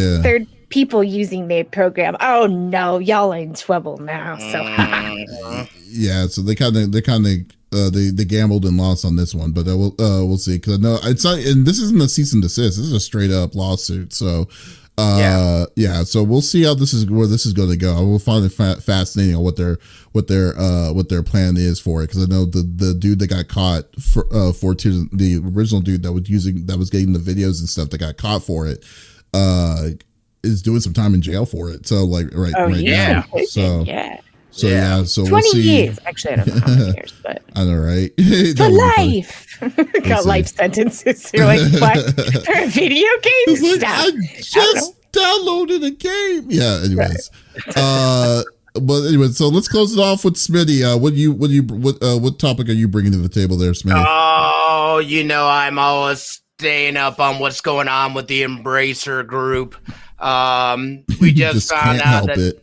people using their program. Oh no, y'all in trouble now. So yeah, so they gambled and lost on this one, but we'll see, because I know it's not, and this isn't a cease and desist. This is a straight up lawsuit. So so we'll see where this is going to go. I will find it fascinating on what their plan is for it, because I know the dude that got caught for the original dude that was getting the videos and stuff that got caught for it is doing some time in jail for it. So now. So so 20 we'll see. years. Actually, I don't know how many years, but I know, right? for life. Got life sentences. You're like, what? For a video game? Like, I just downloaded a game. Yeah. Anyways, but anyway, so let's close it off with Smitty. What topic are you bringing to the table there, Smitty? Oh, I'm always staying up on what's going on with the Embracer Group. We just found out that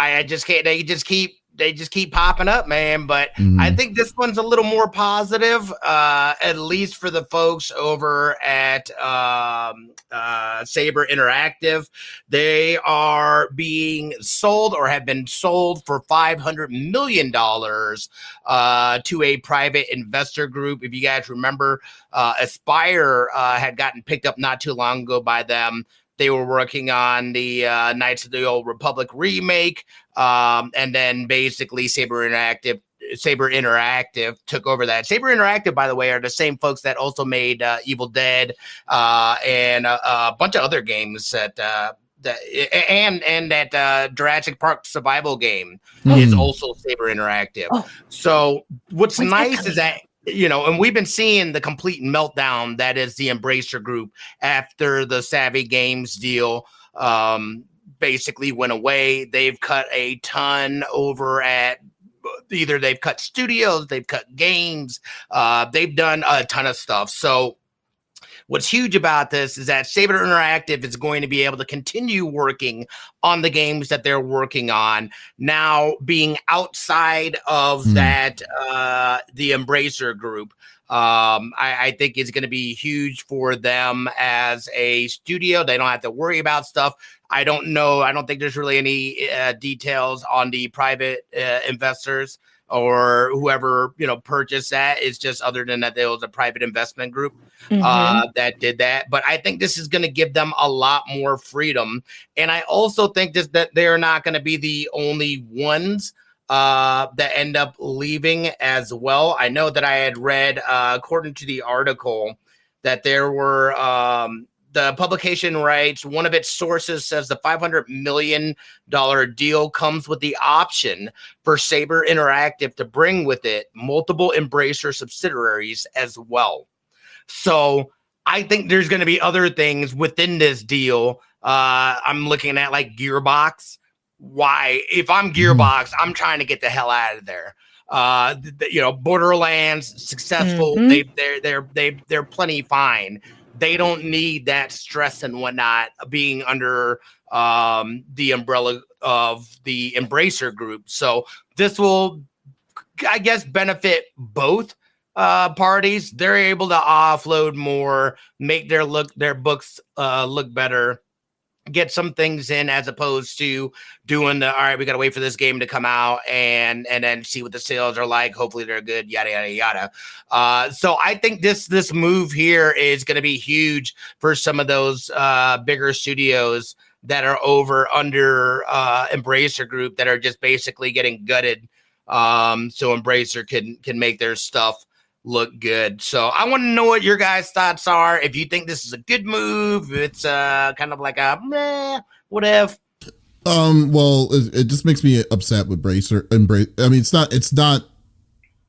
I just can't. They just keep popping up, man. But I think this one's a little more positive, at least for the folks over at Saber Interactive. They are being sold, or have been sold, for $500 million to a private investor group. If you guys remember, Aspire had gotten picked up not too long ago by them. They were working on the Knights of the Old Republic remake, and then basically Saber Interactive took over that. Saber Interactive, by the way, are the same folks that also made Evil Dead and a bunch of other games that that Jurassic Park survival game is also Saber Interactive. So what's nice is that, and we've been seeing the complete meltdown that is the Embracer Group after the Savvy Games deal basically went away. They've cut a ton over at either they've cut studios, they've cut games, they've done a ton of stuff. So what's huge about this is that Saber Interactive is going to be able to continue working on the games that they're working on, now being outside of that, the Embracer Group. I think it's going to be huge for them as a studio. They don't have to worry about stuff. I don't know. I don't think there's really any details on the private investors or whoever, purchased that. It's just, other than that, there was a private investment group that did that. But I think this is going to give them a lot more freedom. And I also think that they're not going to be the only ones that end up leaving as well. I know that I had read, according to the article, that there were the publication writes, one of its sources says the $500 million deal comes with the option for Saber Interactive to bring with it multiple Embracer subsidiaries as well. So I think there's going to be other things within this deal. I'm looking at like Gearbox. Why? If I'm Gearbox, I'm trying to get the hell out of there. Borderlands, successful. They're plenty fine. They don't need that stress and whatnot being under the umbrella of the Embracer Group. So this will, I guess, benefit both parties. They're able to offload more, make their books look better, get some things in, as opposed to doing all right, we got to wait for this game to come out and then see what the sales are like. Hopefully they're good, yada, yada, yada. So I think this move here is going to be huge for some of those bigger studios that are over under Embracer Group that are just basically getting gutted. So Embracer can make their stuff look good. So I want to know what your guys' thoughts are. If you think this is a good move, it's kind of like a meh, whatever. Well, it just makes me upset with Embracer. I mean, it's not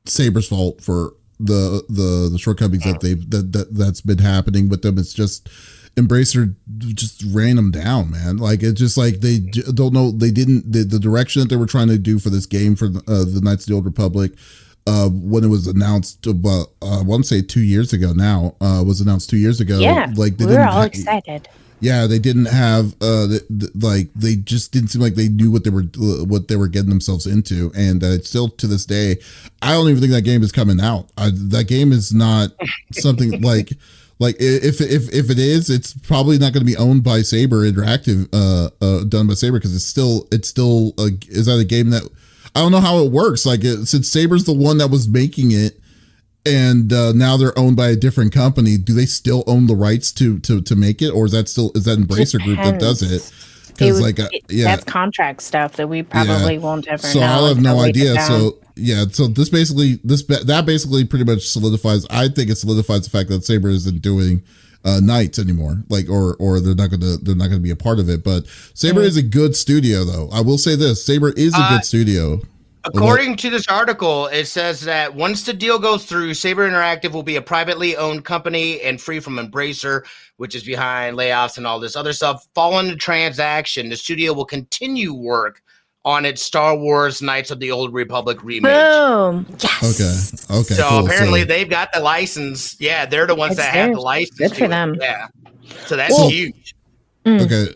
Saber's fault for the shortcomings that's been happening with them. It's just Embracer just ran them down, man. Like, it's just like they don't know. They didn't the direction that they were trying to do for this game for the Knights of the Old Republic. When it was announced about, I want to say 2 years ago now, was announced 2 years ago. Yeah, like we were all excited. Yeah, they didn't have, they just didn't seem like they knew what they were getting themselves into. And still to this day, I don't even think that game is coming out. That game is not something like Like if it is, it's probably not going to be owned by Saber Interactive, done by Saber, because it's still is that a game that I don't know how it works. Like since Saber's the one that was making it, and now they're owned by a different company, do they still own the rights to make it, or is that Embracer Group that does it? Because that's contract stuff that we probably won't ever know. So I have no idea. So this basically pretty much solidifies. I think it solidifies the fact that Saber isn't doing Knights anymore. Like or they're not gonna be a part of it. But Saber is a good studio, though. I will say this: Saber is a good studio. According to this article, it says that once the deal goes through, Saber Interactive will be a privately owned company and free from Embracer, which is behind layoffs and all this other stuff. Following the transaction, the studio will continue work on its Star Wars Knights of the Old Republic remake. Boom. Yes. Okay. So cool. apparently they've got the license. Yeah, they're the ones that have the license. Good for them. Yeah. So that's huge. Okay.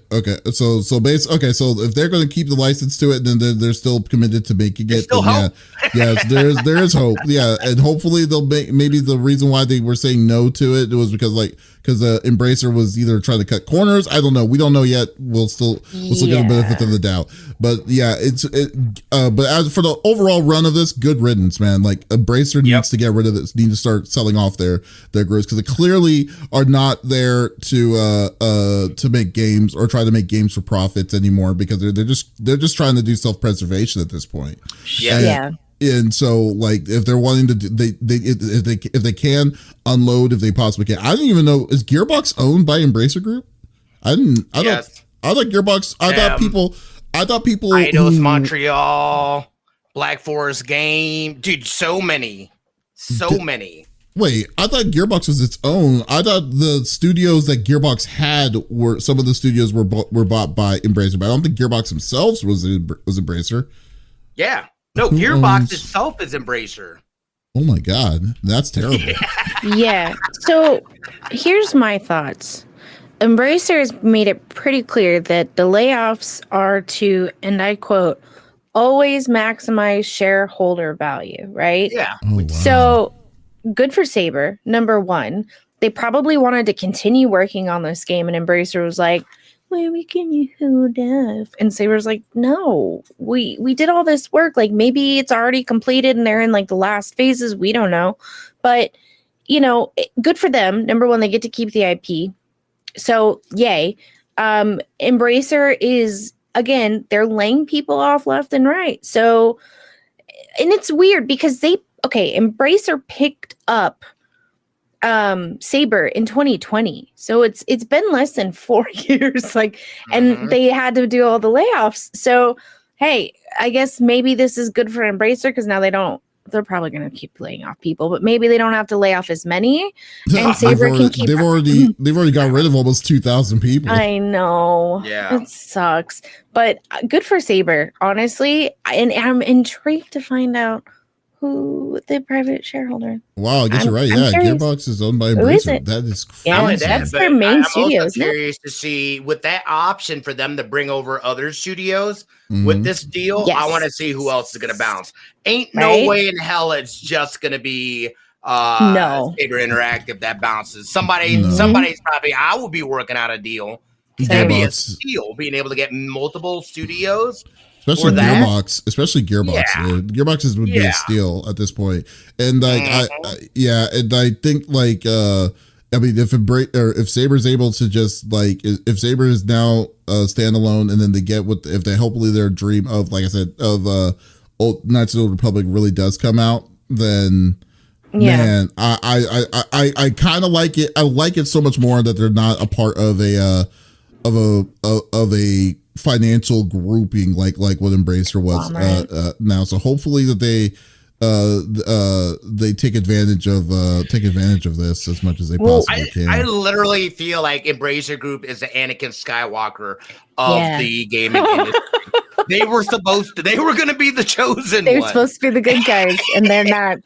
So if they're going to keep the license to it, then they're still committed to making it. Still hope. There is hope. Yeah, and hopefully they'll make. Maybe the reason why they were saying no to it was because Embracer was either trying to cut corners. I don't know. We don't know yet. We'll still get a benefit of the doubt. But yeah, but as for the overall run of this, good riddance, man. Like Embracer needs to get rid of this. Need to start selling off their groups, because they clearly are not there to make games or try to make games for profits anymore, because they're just trying to do self-preservation at this point. And so, like, if they're wanting to, if they can unload, if they possibly can. I didn't even know, is Gearbox owned by Embracer Group? I thought Gearbox. I thought people. Eidos Montreal, Black Forest Game, dude. So many. Wait, I thought Gearbox was its own. I thought the studios that Gearbox had were some of the studios were bought by Embracer, but I don't think Gearbox themselves was Embracer. Yeah. No, Gearbox itself is Embracer. Oh my God, that's terrible. Yeah. So here's my thoughts. Embracer has made it pretty clear that the layoffs are to, and I quote, always maximize shareholder value, right? Yeah. Oh, wow. So good for Saber. Number one, they probably wanted to continue working on this game, and Embracer was like, well, we can hold off. And Saber's like, no, we did all this work. Like, maybe it's already completed and they're in like the last phases. We don't know. But, good for them. Number one, they get to keep the IP. So, yay. Embracer is, again, they're laying people off left and right. So, and it's weird because Embracer picked up Saber in 2020, so it's been less than 4 years, and they had to do all the layoffs. So hey, I guess maybe this is good for Embracer, because now they're probably going to keep laying off people, but maybe they don't have to lay off as many, and Saber can keep. They've already got rid of almost 2,000 people. I know. Yeah, it sucks, but good for Saber, honestly, and I'm intrigued to find out who the private shareholder. Wow, I guess you're right. Yeah, Gearbox is owned by Embracer. That is crazy. Yeah, that's their main studio. I'm curious to see, with that option for them to bring over other studios with this deal. Yes. I want to see who else is going to bounce. Ain't no way in hell it's just going to be Saber Interactive that bounces. Somebody's probably. I will be working out a deal. That'd be a steal, being able to get multiple studios. Especially Gearbox. Yeah. Gearbox would be a steal at this point. And I think if Saber's able to just if Saber is now standalone, and then they get if they hopefully their dream of, like I said, of Knights of the Old Republic really does come out, then man, I kind of like it. I like it so much more that they're not a part of a financial grouping like what Embracer was now. So hopefully that they take advantage of this as much as they possibly can. I literally feel like Embracer Group is the Anakin Skywalker of the gaming industry. They were going to be the chosen They're one. supposed to be the good guys, and they're not.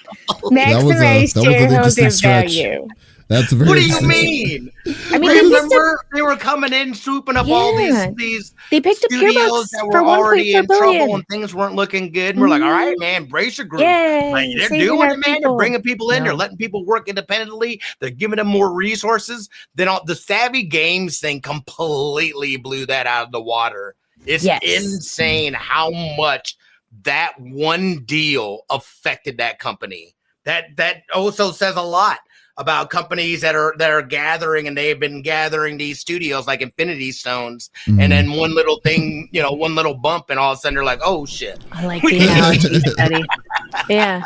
Maximize shareholder value. That's very. What do you mean? I mean, remember they were coming in, swooping up all these they picked studios that were already in trouble and things weren't looking good. And we're like, all right, man, brace your group. Like, they're doing it, man. They're bringing people in. They're letting people work independently. They're giving them more resources. Then the Savvy Games thing completely blew that out of the water. It's insane how much that one deal affected that company. That also says a lot about companies that are gathering, and they've been gathering these studios like Infinity Stones, and then one little thing, one little bump, and all of a sudden they're like, oh shit. I like the analogy, Eddie. Yeah.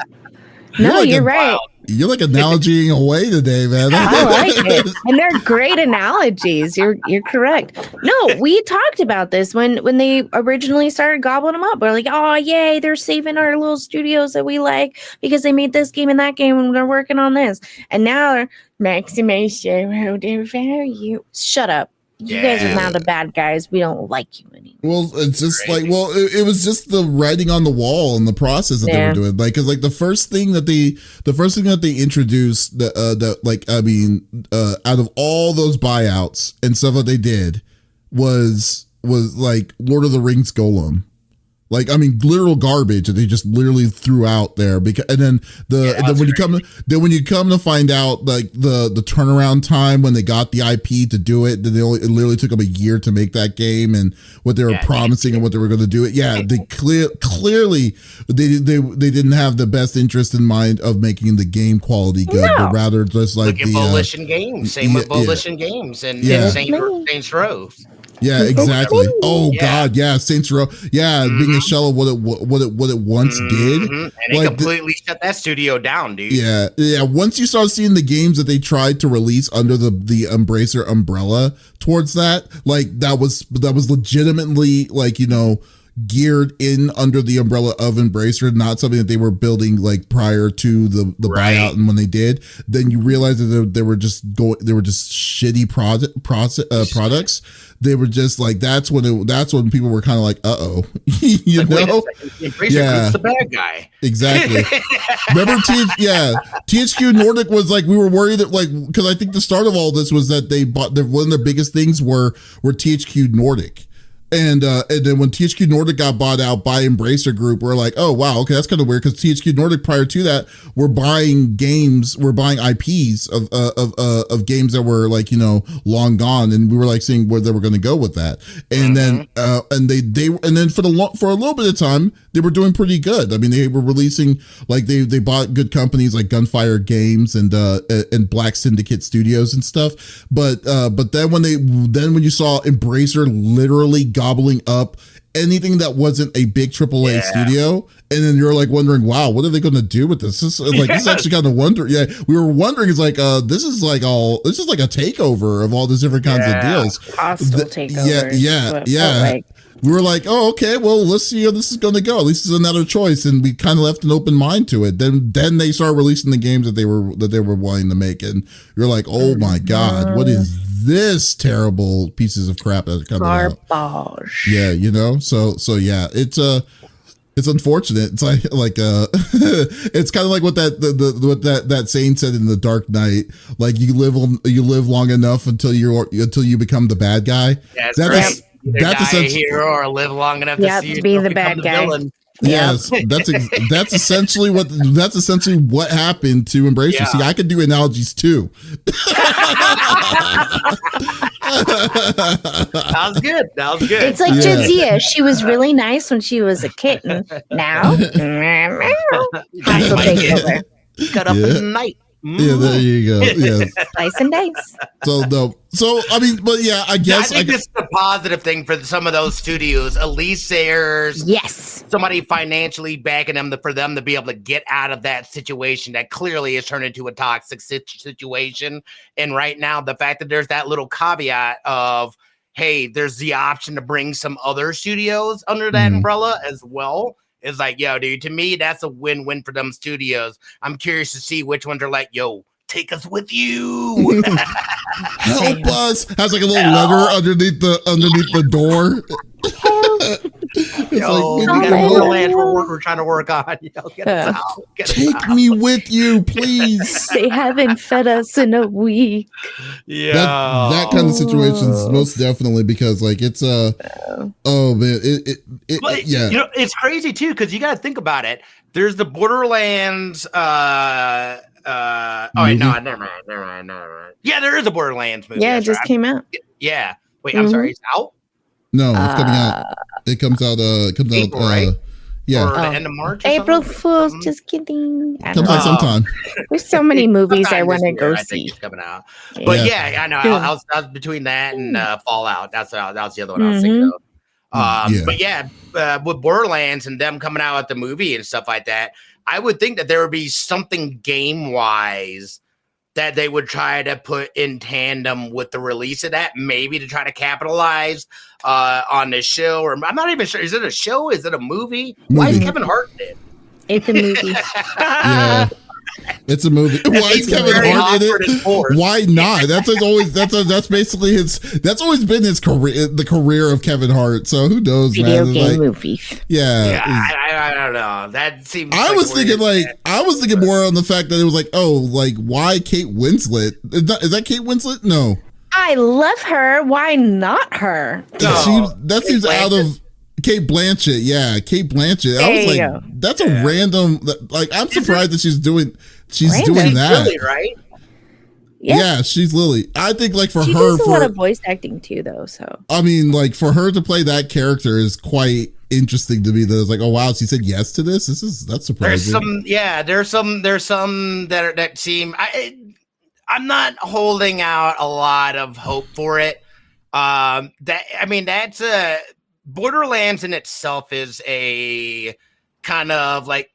No, you're right. You're like analogying away today, man. I like it. And they're great analogies. You're correct. No, we talked about this when they originally started gobbling them up. We're like, oh, yay, they're saving our little studios that we like because they made this game and that game and they're working on this. And now they're maximize shareholder value. Shut up. You guys are now the bad guys. We don't like you anymore. Well, it's just it was just the writing on the wall and the process that they were doing. Like, cause like the first thing that they introduced out of all those buyouts and stuff that they did was like Lord of the Rings Golem. Like, I mean, literal garbage that they just literally threw out there then when you come to find out, like the turnaround time when they got the IP to do it, it literally took them a year to make that game, and what they were promising and what they were going to do it. Yeah, they clearly they didn't have the best interest in mind of making the game quality good, but rather just like the Volition Games. Same with Volition Games and Saints Row. Yeah, exactly. Oh God, yeah, Saints Row. Yeah, being a shell of what it once did, and they completely shut that studio down, dude. Yeah. Once you start seeing the games that they tried to release under the Embracer umbrella towards that, like that was legitimately like geared in under the umbrella of Embracer, not something that they were building like prior to the buyout. And when they did, then you realize that they were just shitty products. They were just like, that's when people were kind of like, uh-oh, Embracer the bad guy. Exactly. Remember THQ Nordic was like, we were worried that like, because I think the start of all this was that they bought one of their biggest things were THQ Nordic. And then when THQ Nordic got bought out by Embracer Group, we're like, oh wow, okay, that's kind of weird, because THQ Nordic prior to that were buying IPs of games that were like long gone, and we were like seeing where they were going to go with that. And then then for a little bit of time they were doing pretty good. I mean, they were releasing, like they bought good companies like Gunfire Games and Black Syndicate Studios and stuff. But then when you saw Embracer literally gobbling up anything that wasn't a big AAA studio, and then you're like wondering, wow, what are they going to do with this? This is actually kind of wonder. Yeah, we were wondering, it's like this is like a takeover of all these different kinds of deals. Hostile takeover. Yeah. We were like, oh, okay, well, let's see how this is going to go. At least it's another choice, and we kind of left an open mind to it. Then they started releasing the games that they were wanting to make, and you're like, oh my God, what is this terrible pieces of crap that's coming out? Garbage. Yeah, So yeah, it's unfortunate. It's like it's kind of like what that saying said in The Dark Knight. Like you live long enough until you become the bad guy. Yeah, that's a hero, or live long enough to see be the bad guy. Villain. Yes, that's essentially what happened to Embracer. Yeah. See, I can do analogies too. That was good. It's like Jadzia. She was really nice when she was a kitten. Now, hostile takeover. Cut up in the night. Yeah, there you go. Yeah. Slice and dice. So I mean, but yeah, I guess I think this is a positive thing for some of those studios. At least there's somebody financially backing them for them to be able to get out of that situation that clearly has turned into a toxic situation. And right now, the fact that there's that little caveat of, hey, there's the option to bring some other studios under that umbrella as well. It's like, yo, dude, to me, that's a win-win for them studios. I'm curious to see which ones are like, yo, take us with you. Help us. Has like a little letter underneath the door. Yo, like, we got a Hallelujah. Borderlands we're trying to work on. Yo, get us out. Get us take out. me with you, please. They haven't fed us in a week. Yeah. That kind of situations, most definitely, because like it's oh man, But, yeah. you know, it's crazy too because you got to think about it. There's the Borderlands. Oh wait, no, never mind. Yeah, there is a Borderlands movie. Yeah, it that's just right. came out. Yeah. Wait, I'm sorry. It's out. No, it's coming out. It comes out. April, right? Yeah. Or the end of March. Or April something? Fools, just kidding. I Comes don't out know. sometime. There's so many movies I Sometime want this to go year, I think see. it's coming out. But Yeah. yeah, I know. I was between that and Fallout. That was the other one I was thinking of. Yeah. But yeah, with Borderlands and them coming out at the movie and stuff like that, I would think that there would be something game wise that they would try to put in tandem with the release of that, maybe to try to capitalize on the show. Or I'm not even sure. Is it a show? Is it a movie? Why is Kevin Hart in it? It's a movie. Yeah. It's a movie. Why is Kevin Hart in it? Why not? That's basically that's always been his career, the career of Kevin Hart. So who knows, Video man? game movies. Yeah. I don't know. That seems. I was thinking more on the fact that it was like, oh, like why Kate Winslet? Is that Kate Winslet? No. I love her. Why not her? No. That seems out of Kate Blanchett. Yeah, Kate Blanchett. I was like, that's a random. Like, I'm surprised that she's doing that. Lily, right? Yeah, she's Lily. I think like she does a lot of voice acting too, though. So I mean, like for her to play that character is quite interesting to me. That it's like, oh wow, she said yes to this. That's surprising. There's some that seem. I'm not holding out a lot of hope for it. That's a Borderlands in itself is a kind of like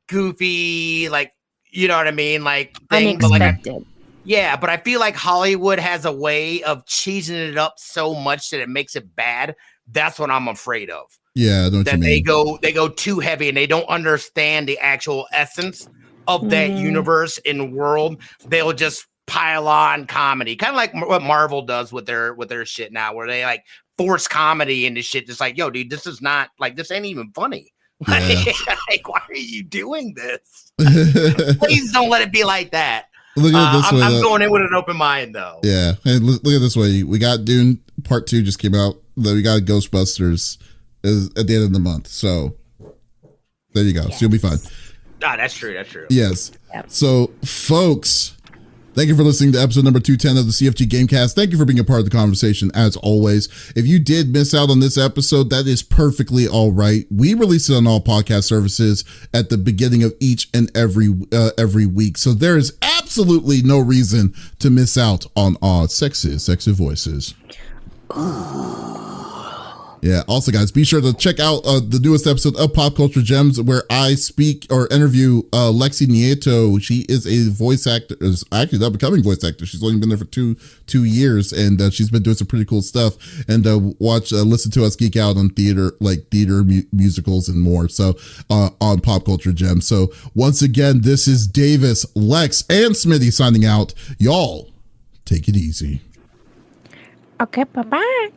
goofy, like, you know what I mean, like thing, unexpected. But I feel like Hollywood has a way of cheesing it up so much that it makes it bad. That's what I'm afraid of. Yeah, I know what you mean. They go too heavy and they don't understand the actual essence of that universe and world. They'll just pile on comedy, kind of like what Marvel does with their shit now, where they like force comedy into shit. Just like, yo, dude, this is not like, this ain't even funny. Yeah. Like, why are you doing this? Please don't let it be like that. Look at it this way. I'm going in with an open mind, though. Yeah, and look at it this way. We got Dune Part 2 just came out. Then we got Ghostbusters is at the end of the month. So there you go. Yes. So you'll be fine. That's true. That's true. Yes. Yep. So, folks, thank you for listening to episode number 210 of the CFG Game Cast. Thank you for being a part of the conversation, as always. If you did miss out on this episode, that is perfectly all right. We release it on all podcast services at the beginning of each and every week. So there is absolutely no reason to miss out on our sexy voices. Yeah. Also, guys, be sure to check out the newest episode of Pop Culture Gems, where I speak or interview Lexi Nieto. She is a voice actor, is actually not becoming voice actor. She's only been there for two years, and she's been doing some pretty cool stuff. And listen to us geek out on theater musicals and more. So on Pop Culture Gems. So once again, this is Davis, Lex, and Smitty signing out. Y'all take it easy. Okay, bye-bye.